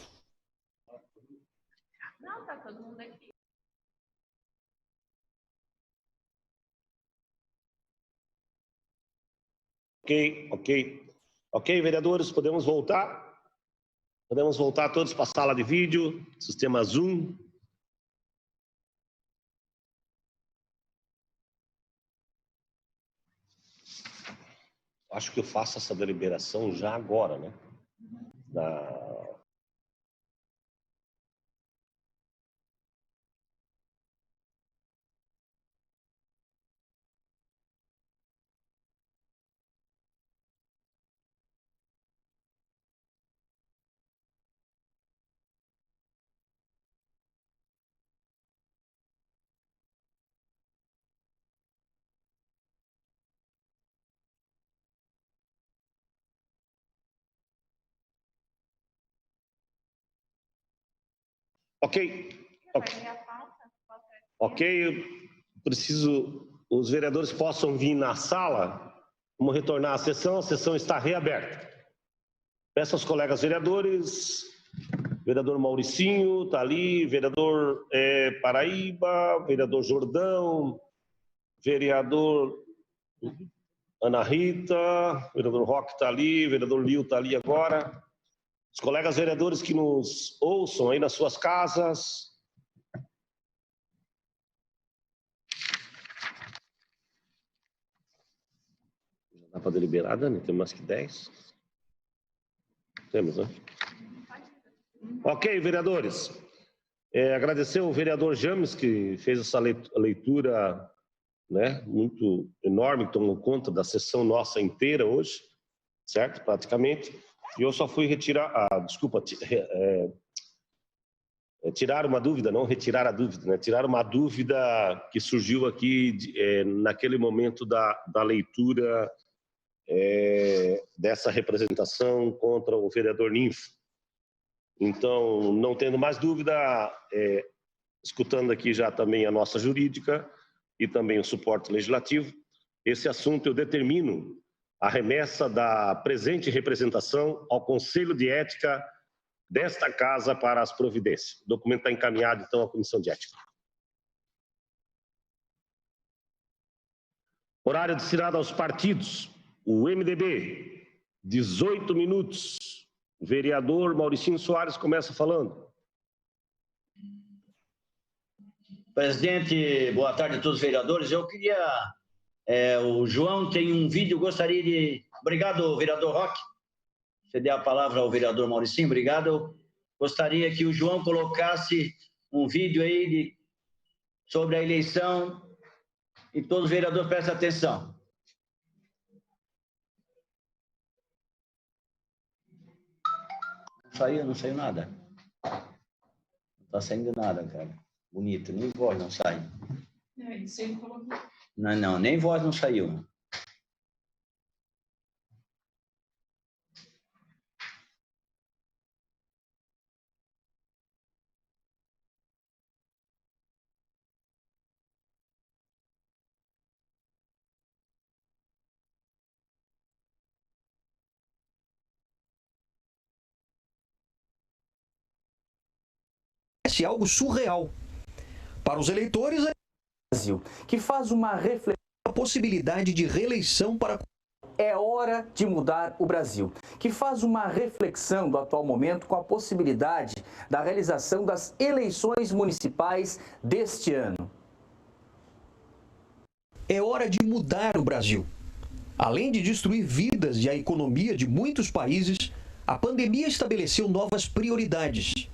Speaker 5: Não, tá todo mundo aqui.
Speaker 1: Ok, vereadores, podemos voltar? Podemos voltar todos para a sala de vídeo, sistema Zoom. Acho que eu faço essa deliberação já agora, né? Ok, eu preciso, os vereadores possam vir na sala, vamos retornar à sessão, a sessão está reaberta. Peço aos colegas vereadores, vereador Mauricinho, está ali, vereador Paraíba, vereador Jordão, vereador Ana Rita, vereador Roque está ali, vereador Lio está ali agora. Os colegas vereadores que nos ouçam aí nas suas casas. Dá para deliberar, Dani? Tem mais que 10? Temos, né? Ok, vereadores. Agradecer ao vereador James, que fez essa leitura, né, muito enorme, que tomou conta da sessão nossa inteira hoje, certo? Praticamente. E eu só fui retirar, tirar uma dúvida, não retirar a dúvida, né? Tirar uma dúvida que surgiu aqui naquele momento da leitura dessa representação contra o vereador Ninfo. Então, não tendo mais dúvida, escutando aqui já também a nossa jurídica e também o suporte legislativo, esse assunto eu determino a remessa da presente representação ao Conselho de Ética desta Casa para as providências. O documento está encaminhado, então, à Comissão de Ética. Horário destinado aos partidos. O MDB, 18 minutos. O vereador Mauricinho Soares começa falando.
Speaker 6: Presidente, boa tarde a todos os vereadores. Eu queria... o João tem um vídeo, gostaria de... Obrigado, vereador Roque. Você deu a palavra ao vereador Mauricinho, obrigado. Eu gostaria que o João colocasse um vídeo aí sobre a eleição e todos os vereadores prestem atenção. Não saiu nada. Não tá saindo nada, cara. Bonito, nem voz não sai. Não, nem voz não saiu.
Speaker 7: É algo surreal. Para os eleitores, Brasil, que faz uma reflexão da possibilidade de reeleição para... É hora de mudar o Brasil, que faz uma reflexão do atual momento com a possibilidade da realização das eleições municipais deste ano. É hora de mudar o Brasil. Além de destruir vidas e a economia de muitos países, a pandemia estabeleceu novas prioridades.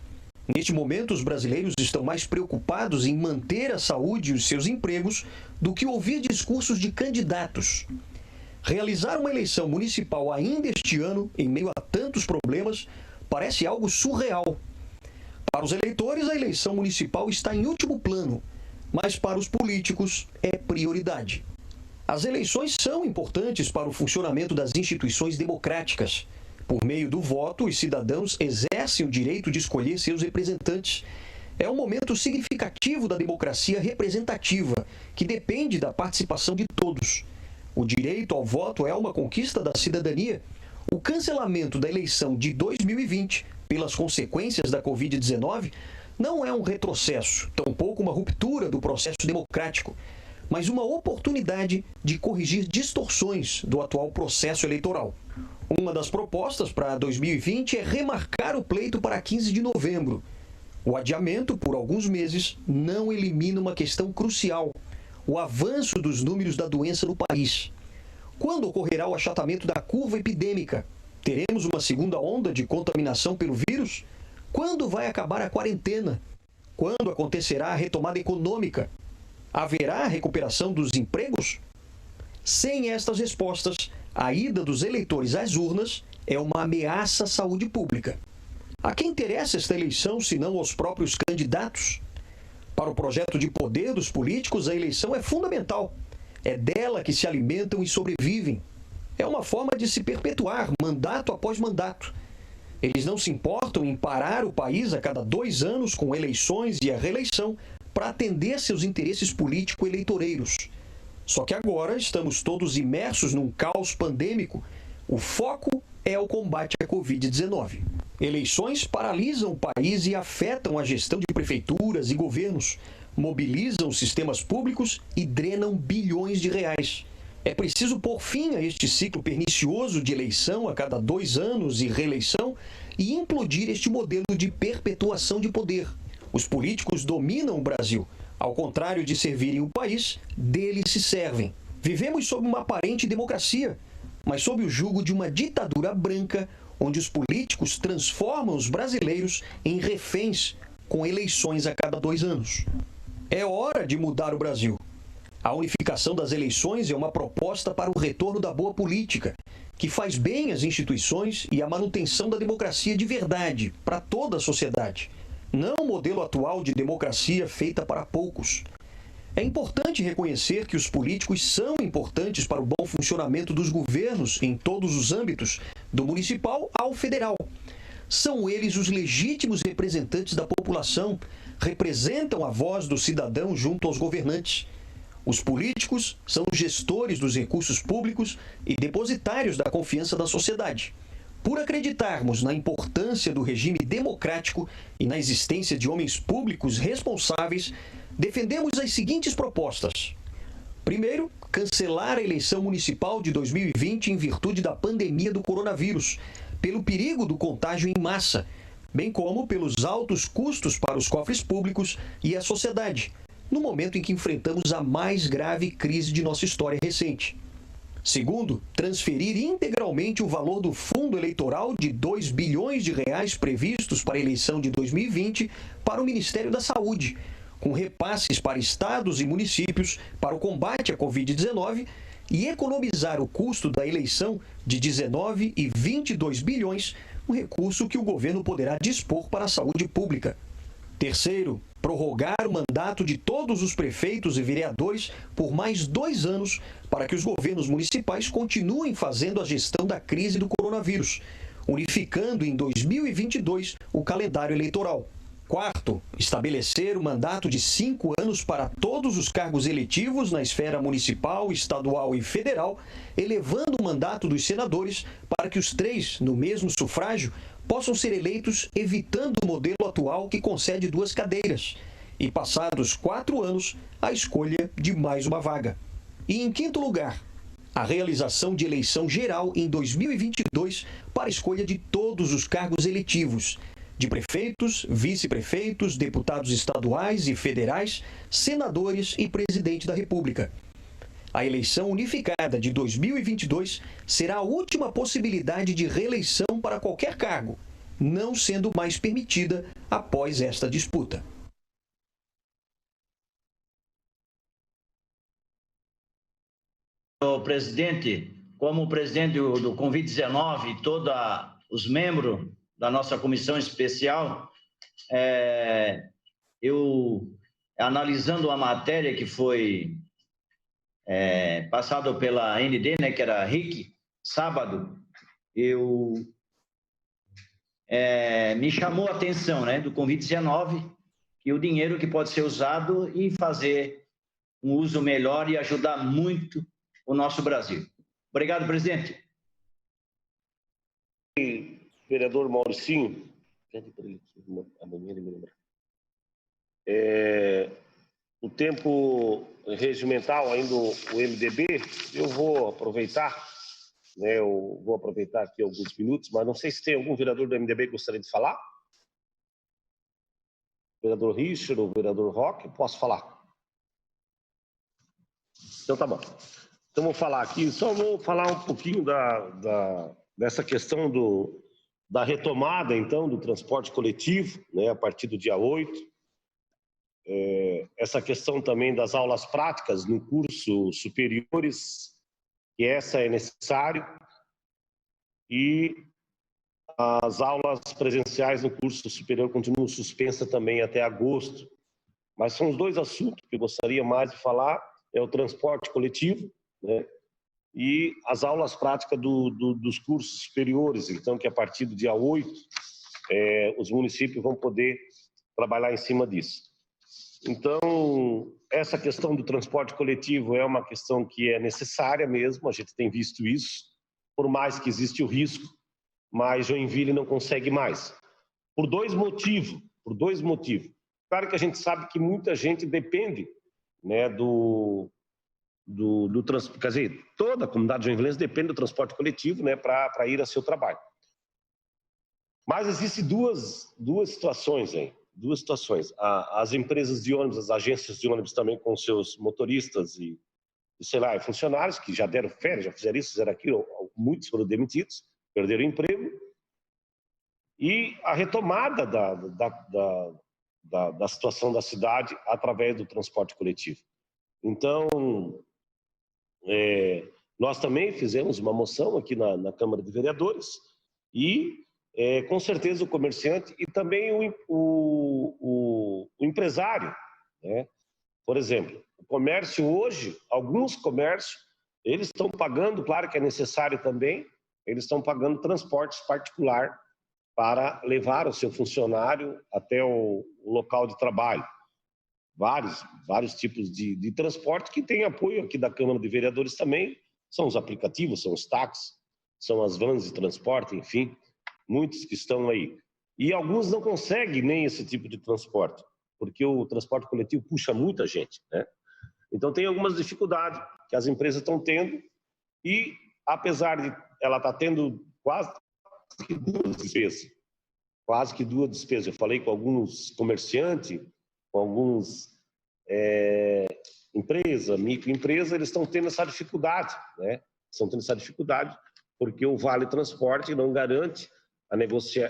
Speaker 7: Neste momento, os brasileiros estão mais preocupados em manter a saúde e os seus empregos do que ouvir discursos de candidatos. Realizar uma eleição municipal ainda este ano, em meio a tantos problemas, parece algo surreal. Para os eleitores, a eleição municipal está em último plano, mas para os políticos é prioridade. As eleições são importantes para o funcionamento das instituições democráticas. Por meio do voto, os cidadãos exercem o direito de escolher seus representantes. É um momento significativo da democracia representativa, que depende da participação de todos. O direito ao voto é uma conquista da cidadania. O cancelamento da eleição de 2020 pelas consequências da Covid-19 não é um retrocesso, tampouco uma ruptura do processo democrático, mas uma oportunidade de corrigir distorções do atual processo eleitoral. Uma das propostas para 2020 é remarcar o pleito para 15 de novembro. O adiamento por alguns meses não elimina uma questão crucial: o avanço dos números da doença no país. Quando ocorrerá o achatamento da curva epidêmica? Teremos uma segunda onda de contaminação pelo vírus? Quando vai acabar a quarentena? Quando acontecerá a retomada econômica? Haverá a recuperação dos empregos? Sem estas respostas, a ida dos eleitores às urnas é uma ameaça à saúde pública. A quem interessa esta eleição, senão aos próprios candidatos? Para o projeto de poder dos políticos, a eleição é fundamental. É dela que se alimentam e sobrevivem. É uma forma de se perpetuar, mandato após mandato. Eles não se importam em parar o país a cada 2 anos com eleições e a reeleição para atender seus interesses político-eleitoreiros. Só que agora estamos todos imersos num caos pandêmico. O foco é o combate à Covid-19. Eleições paralisam o país e afetam a gestão de prefeituras e governos, mobilizam sistemas públicos e drenam bilhões de reais. É preciso pôr fim a este ciclo pernicioso de eleição a cada 2 anos e reeleição e implodir este modelo de perpetuação de poder. Os políticos dominam o Brasil. Ao contrário de servirem o país, deles se servem. Vivemos sob uma aparente democracia, mas sob o jugo de uma ditadura branca, onde os políticos transformam os brasileiros em reféns com eleições a cada 2 anos. É hora de mudar o Brasil. A unificação das eleições é uma proposta para o retorno da boa política, que faz bem às instituições e a manutenção da democracia de verdade para toda a sociedade. Não o modelo atual de democracia feita para poucos. É importante reconhecer que os políticos são importantes para o bom funcionamento dos governos em todos os âmbitos, do municipal ao federal. São eles os legítimos representantes da população, representam a voz do cidadão junto aos governantes. Os políticos são os gestores dos recursos públicos e depositários da confiança da sociedade. Por acreditarmos na importância do regime democrático e na existência de homens públicos responsáveis, defendemos as seguintes propostas. Primeiro, cancelar a eleição municipal de 2020 em virtude da pandemia do coronavírus, pelo perigo do contágio em massa, bem como pelos altos custos para os cofres públicos e a sociedade, no momento em que enfrentamos a mais grave crise de nossa história recente. Segundo, transferir integralmente o valor do fundo eleitoral de 2 bilhões de reais previstos para a eleição de 2020 para o Ministério da Saúde, com repasses para estados e municípios para o combate à Covid-19 e economizar o custo da eleição de 19 e 22 bilhões, um recurso que o governo poderá dispor para a saúde pública. Terceiro, prorrogar o mandato de todos os prefeitos e vereadores por mais 2 anos para que os governos municipais continuem fazendo a gestão da crise do coronavírus, unificando em 2022 o calendário eleitoral. Quarto, estabelecer o mandato de 5 anos para todos os cargos eletivos na esfera municipal, estadual e federal, elevando o mandato dos senadores para que os 3, no mesmo sufrágio, possam ser eleitos evitando o modelo atual que concede 2 cadeiras, e passados 4 anos, a escolha de mais uma vaga. E em quinto lugar, a realização de eleição geral em 2022 para a escolha de todos os cargos eletivos, de prefeitos, vice-prefeitos, deputados estaduais e federais, senadores e presidente da República. A eleição unificada de 2022 será a última possibilidade de reeleição para qualquer cargo, não sendo mais permitida após esta disputa.
Speaker 6: O presidente, como presidente do Convite-19 e todos os membros da nossa comissão especial, eu, analisando a matéria que foi passado pela ND, né, que era RIC, sábado, me chamou a atenção, né, do Convite-19 e o dinheiro que pode ser usado e fazer um uso melhor e ajudar muito o nosso Brasil. Obrigado, presidente.
Speaker 1: Vereador Mauricinho, Pede para ele aqui, amanhã ele me lembra. O tempo regimental, ainda o MDB, eu vou aproveitar, né, eu vou aproveitar aqui alguns minutos, mas não sei se tem algum vereador do MDB que gostaria de falar. Vereador Richard ou vereador Roque, posso falar? Então tá bom. Então vou falar aqui, só vou falar um pouquinho dessa questão da retomada, então, do transporte coletivo, né, a partir do dia 8. Essa questão também das aulas práticas no curso superiores, que essa é necessário, e as aulas presenciais no curso superior continuam suspensa também até agosto. Mas são os dois assuntos que eu gostaria mais de falar, é o transporte coletivo, né, e as aulas práticas dos cursos superiores, então, que a partir do dia 8, os municípios vão poder trabalhar em cima disso. Então, essa questão do transporte coletivo é uma questão que é necessária mesmo, a gente tem visto isso, por mais que existe o risco, mas Joinville não consegue mais. Por dois motivos. Claro que a gente sabe que muita gente depende, né, do transporte, quer dizer, toda a comunidade joinvilense depende do transporte coletivo, né, para ir a seu trabalho. Mas existem duas situações aí. Duas situações. As empresas de ônibus, as agências de ônibus também com seus motoristas e sei lá, funcionários que já deram férias, já fizeram isso, fizeram aquilo, muitos foram demitidos, perderam o emprego. E a retomada da situação da cidade através do transporte coletivo. Então, nós também fizemos uma moção aqui na Câmara de Vereadores e com certeza o comerciante e também o empresário, né? Por exemplo, o comércio hoje, alguns comércios, eles estão pagando, claro que é necessário também, eles estão pagando transportes particular para levar o seu funcionário até o local de trabalho. Vários tipos de transporte que tem apoio aqui da Câmara de Vereadores também, são os aplicativos, são os táxis, são as vans de transporte, enfim, muitos que estão aí. E alguns não conseguem nem esse tipo de transporte, porque o transporte coletivo puxa muita gente, né? Então tem algumas dificuldades que as empresas estão tendo e, apesar de ela estar tendo quase que duas despesas. Eu falei com alguns comerciantes, com alguns microempresas, eles estão tendo essa dificuldade, né? Estão tendo essa dificuldade porque o Vale Transporte não garante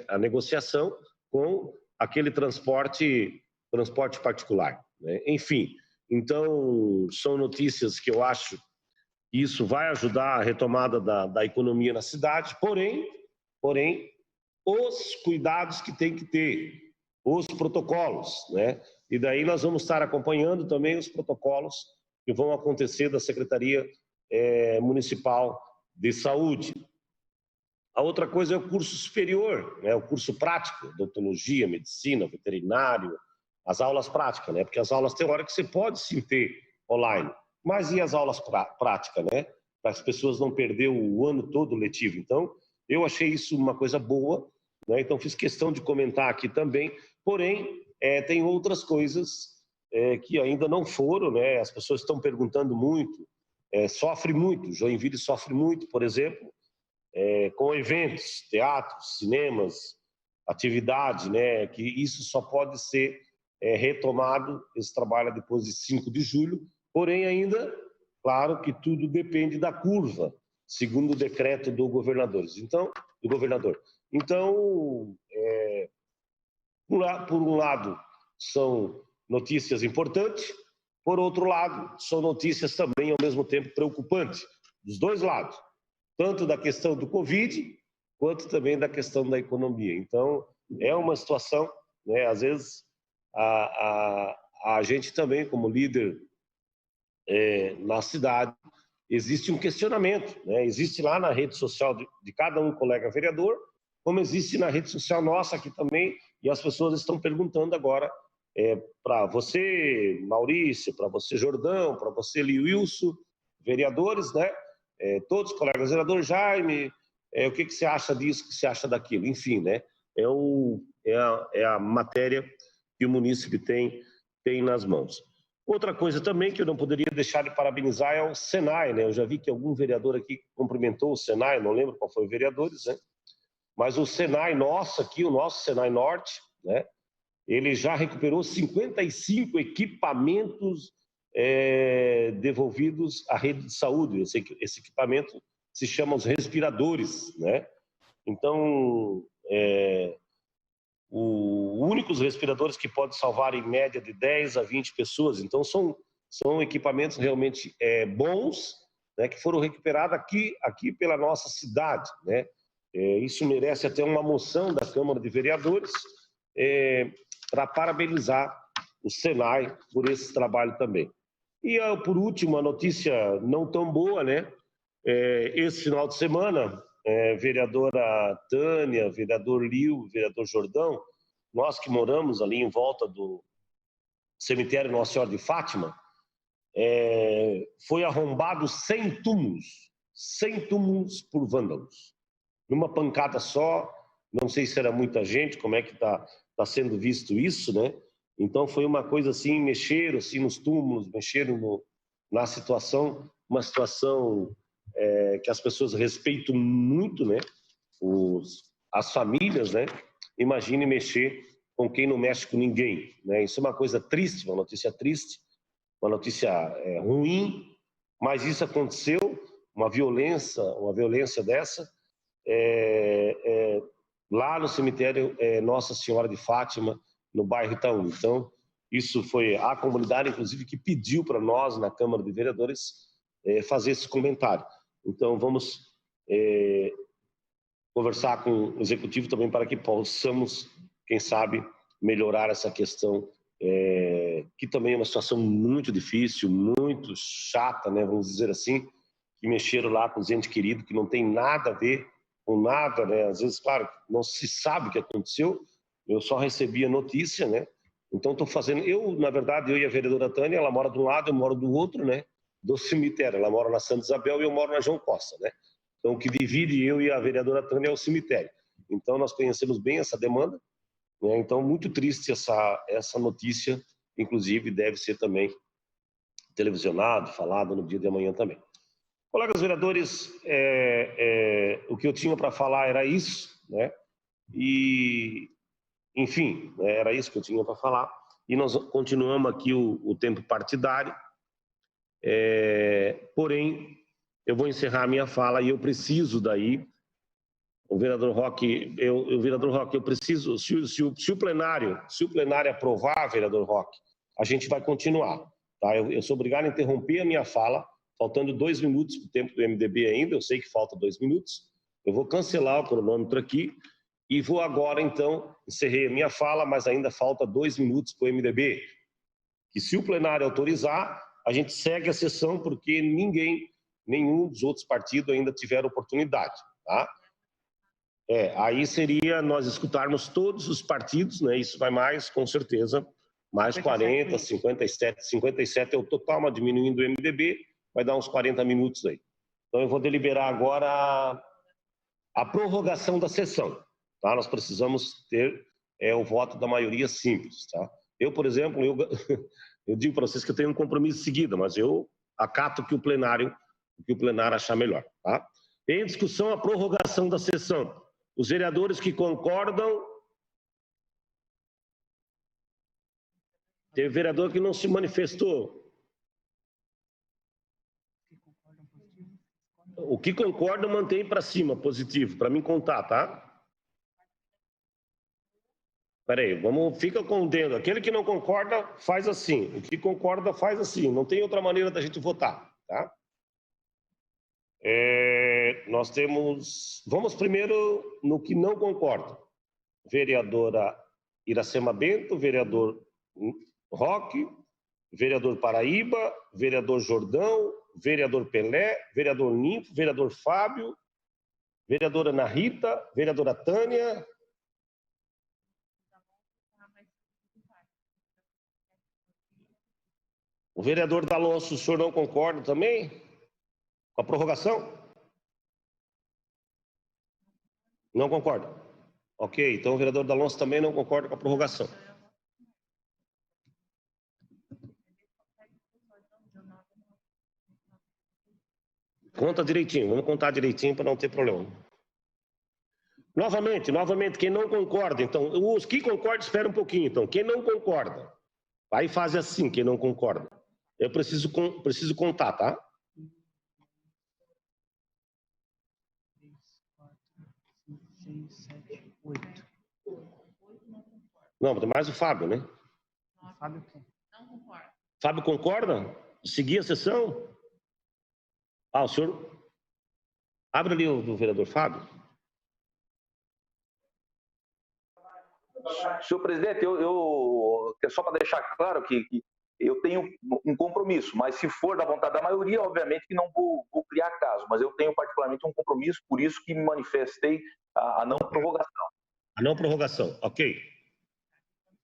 Speaker 1: a negociação com aquele transporte particular, né? Enfim, então são notícias que eu acho que isso vai ajudar a retomada da economia na cidade, porém, os cuidados que tem que ter, os protocolos, né? E daí nós vamos estar acompanhando também os protocolos que vão acontecer da Secretaria Municipal de Saúde. A outra coisa é o curso superior, né? O curso prático, odontologia, medicina, veterinário, as aulas práticas, né? Porque as aulas teóricas você pode sim ter online, mas e as aulas práticas, né? Para as pessoas não perderem o ano todo letivo. Então, eu achei isso uma coisa boa, né? Então fiz questão de comentar aqui também, porém, tem outras coisas que ainda não foram, né? As pessoas estão perguntando muito, sofre muito, Joinville sofre muito, por exemplo, com eventos, teatros, cinemas, atividade, né? Que isso só pode ser retomado, esse trabalho depois de 5 de julho, porém ainda, claro que tudo depende da curva, segundo o decreto do governador. Então, por um lado, são notícias importantes, por outro lado, são notícias também, ao mesmo tempo, preocupantes, dos dois lados, tanto da questão do Covid, quanto também da questão da economia. Então, é uma situação, né, às vezes, a gente também, como líder na cidade, existe um questionamento, né? Existe lá na rede social de cada um colega vereador, como existe na rede social nossa aqui também, e as pessoas estão perguntando agora para você, Maurício, para você, Jordão, para você, Wilson, vereadores, né? Todos os colegas vereadores, Jaime, o que você acha disso, o que você acha daquilo, enfim, né? é a matéria que o munícipe tem nas mãos. Outra coisa também que eu não poderia deixar de parabenizar é o Senai, né? Eu já vi que algum vereador aqui cumprimentou o Senai, não lembro qual foi o vereadores, né? Mas o Senai nosso aqui, o nosso Senai Norte, né? Ele já recuperou 55 equipamentos devolvidos à rede de saúde. Esse equipamento se chama os respiradores, né? Então, os únicos respiradores que podem salvar em média de 10 a 20 pessoas. Então, são equipamentos realmente bons, né, que foram recuperados aqui pela nossa cidade, né? Isso merece até uma moção da Câmara de Vereadores para parabenizar o Senai por esse trabalho também. E, por último, a notícia não tão boa, né? Esse final de semana, vereadora Tânia, vereador Lio, vereador Jordão, nós que moramos ali em volta do cemitério Nossa Senhora de Fátima, foi arrombado 100 túmulos por vândalos. Numa pancada só, não sei se era muita gente, como é que está sendo visto isso, né? Então foi uma coisa assim, mexeram assim, nos túmulos, mexeram na situação, uma situação que as pessoas respeitam muito, né? As famílias, né? Imagine mexer com quem não mexe com ninguém, né? Isso é uma coisa triste, uma notícia triste, uma notícia ruim, mas isso aconteceu, uma violência dessa, lá no cemitério Nossa Senhora de Fátima, no bairro Itaú. Então, isso foi a comunidade, inclusive, que pediu para nós, na Câmara de Vereadores, fazer esse comentário. Então, vamos conversar com o Executivo também para que possamos, quem sabe, melhorar essa questão, que também é uma situação muito difícil, muito chata, né, vamos dizer assim, que mexeram lá com os entes queridos, que não tem nada a ver com nada, né? Às vezes, claro, não se sabe o que aconteceu, eu só recebi a notícia, né? Então, estou fazendo... na verdade, eu e a vereadora Tânia, ela mora de um lado, eu moro do outro, né? Do cemitério. Ela mora na Santa Isabel e eu moro na João Costa, né? Então, o que divide eu e a vereadora Tânia é o cemitério. Então, nós conhecemos bem essa demanda, né? Então, muito triste essa notícia, inclusive, deve ser também televisionado, falado no dia de amanhã também. Colegas vereadores, o que eu tinha para falar era isso, né? E, enfim, era isso que eu tinha para falar. E nós continuamos aqui o tempo partidário. Porém, eu vou encerrar a minha fala e eu preciso daí, o vereador Roque, eu preciso, se o plenário aprovar, vereador Roque, a gente vai continuar, tá? Eu sou obrigado a interromper a minha fala, faltando 2 minutos para o tempo do MDB ainda, eu sei que falta 2 minutos, eu vou cancelar o cronômetro aqui e vou agora, então, encerrei a minha fala, mas ainda falta 2 minutos para o MDB, que se o plenário autorizar, a gente segue a sessão, porque nenhum dos outros partidos ainda tiveram oportunidade, tá? Aí seria nós escutarmos todos os partidos, né? Isso vai mais, com certeza, mais 40, 57 é o total, mas diminuindo o MDB, vai dar uns 40 minutos aí. Então eu vou deliberar agora a prorrogação da sessão, tá? Nós precisamos ter o voto da maioria simples, tá? Eu, por exemplo, eu digo para vocês que eu tenho um compromisso seguido, mas eu acato o que o plenário achar melhor, tá? Em discussão a prorrogação da sessão. Os vereadores que concordam... Teve vereador que não se manifestou. O que concorda, mantém para cima, positivo, para mim contar, tá? Peraí, fica com o dedo. Aquele que não concorda, faz assim. O que concorda, faz assim. Não tem outra maneira da gente votar, tá? Nós temos... Vamos primeiro no que não concorda. Vereadora Iracema Bento, vereador Roque, vereador Paraíba, vereador Jordão, vereador Pelé, vereador Ninfo, vereador Fábio, vereadora Ana Rita, vereadora Tânia. O vereador D'Alonso, o senhor não concorda também com a prorrogação? Não concorda? Ok, então o vereador D'Alonso também não concorda com a prorrogação. Conta direitinho, vamos contar direitinho para não ter problema. Novamente, quem não concorda, então, os que concordam, espera um pouquinho, então, quem não concorda, aí faz assim, quem não concorda. Eu preciso contar, tá?
Speaker 4: 6, 7, 8.
Speaker 1: Não, tem mais o Fábio, né?
Speaker 4: Fábio o quê?
Speaker 5: Não concordo.
Speaker 1: Fábio concorda? Seguir a sessão? Ah, o senhor... Abre ali o do vereador Fábio.
Speaker 8: Senhor presidente, eu só para deixar claro que eu tenho um compromisso, mas se for da vontade da maioria, obviamente que não vou criar caso, mas eu tenho particularmente um compromisso, por isso que me manifestei a não prorrogação.
Speaker 1: A não prorrogação, ok.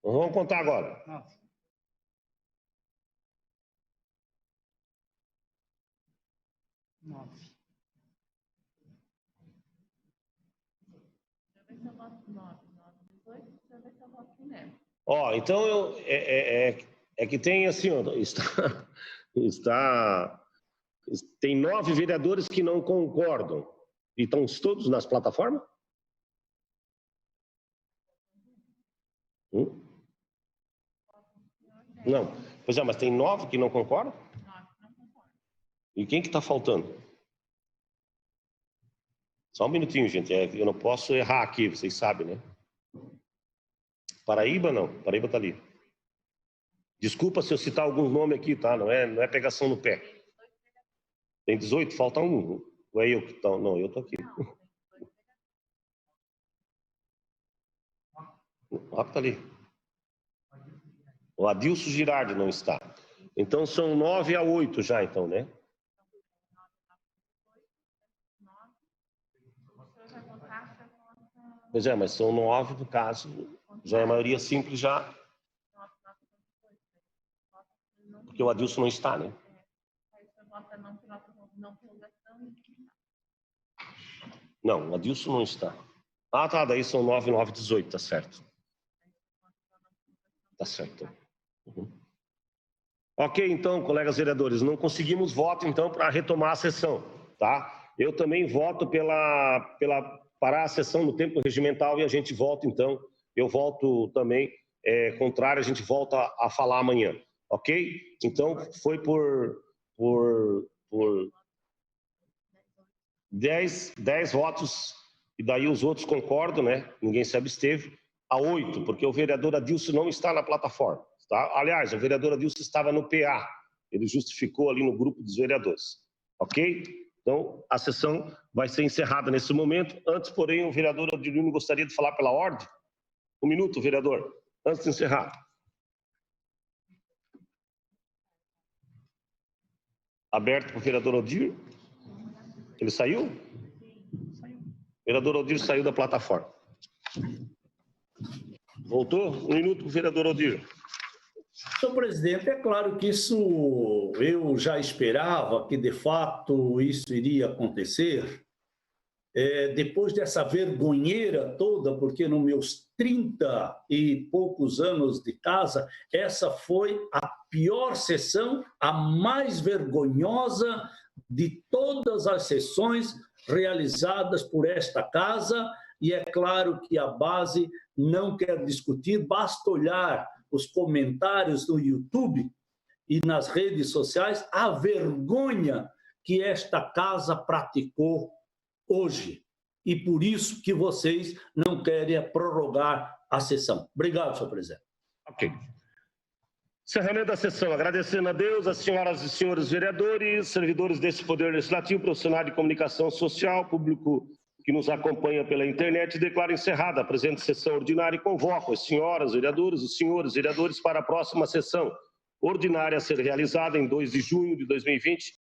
Speaker 1: Vamos contar agora.
Speaker 4: 9.
Speaker 1: Ó, então é que tem assim, ó, tem 9 vereadores que não concordam. E estão todos nas plataformas? Não. Pois é, mas tem 9 que não concordam? E quem que está faltando? Só um minutinho, gente. Eu não posso errar aqui, vocês sabem, né? Paraíba, não. Paraíba está ali. Desculpa se eu citar algum nome aqui, tá? Não é pegação no pé. Tem 18, falta um. Ou é eu que estou? Não, eu estou aqui. Ó, tá ali. O Adilson Girardi não está. Então são 9-8 já, então, né? Pois é, mas são 9 no caso, já é a maioria simples já. Porque o Adilson não está, né? Não, o Adilson não está. Ah, tá, daí são 9, 9, 18, tá certo. Tá certo. Uhum. Ok, então, colegas vereadores, não conseguimos voto, então, para retomar a sessão, tá? Eu também voto parar a sessão no tempo regimental e a gente volta, então, eu volto também, contrário, a gente volta a falar amanhã, ok? Então, foi por 10 votos, e daí os outros concordam, né? Ninguém se absteve, a 8, porque o vereador Adilson não está na plataforma, tá? Aliás, o vereador Adilson estava no PA, ele justificou ali no grupo dos vereadores, ok? Então, a sessão vai ser encerrada nesse momento. Antes, porém, o vereador Odilino gostaria de falar pela ordem. Um minuto, vereador, antes de encerrar. Aberto para o vereador Odir. Ele saiu? Saiu. O vereador Odir saiu da plataforma. Voltou? Um minuto para o vereador Odir.
Speaker 9: Senhor presidente, é claro que isso eu já esperava que, de fato, isso iria acontecer. Depois dessa vergonheira toda, porque nos meus 30 e poucos anos de casa, essa foi a pior sessão, a mais vergonhosa de todas as sessões realizadas por esta casa, e é claro que a base não quer discutir, basta olhar os comentários no YouTube e nas redes sociais, a vergonha que esta casa praticou hoje. E por isso que vocês não querem prorrogar a sessão. Obrigado, senhor presidente.
Speaker 1: Ok. Encerramento da sessão. Agradecendo a Deus, as senhoras e senhores vereadores, servidores desse Poder Legislativo, profissionais de comunicação social, público que nos acompanha pela internet, declaro encerrada a presente sessão ordinária e convoco as senhoras vereadoras, os senhores vereadores para a próxima sessão ordinária a ser realizada em 2 de junho de 2020,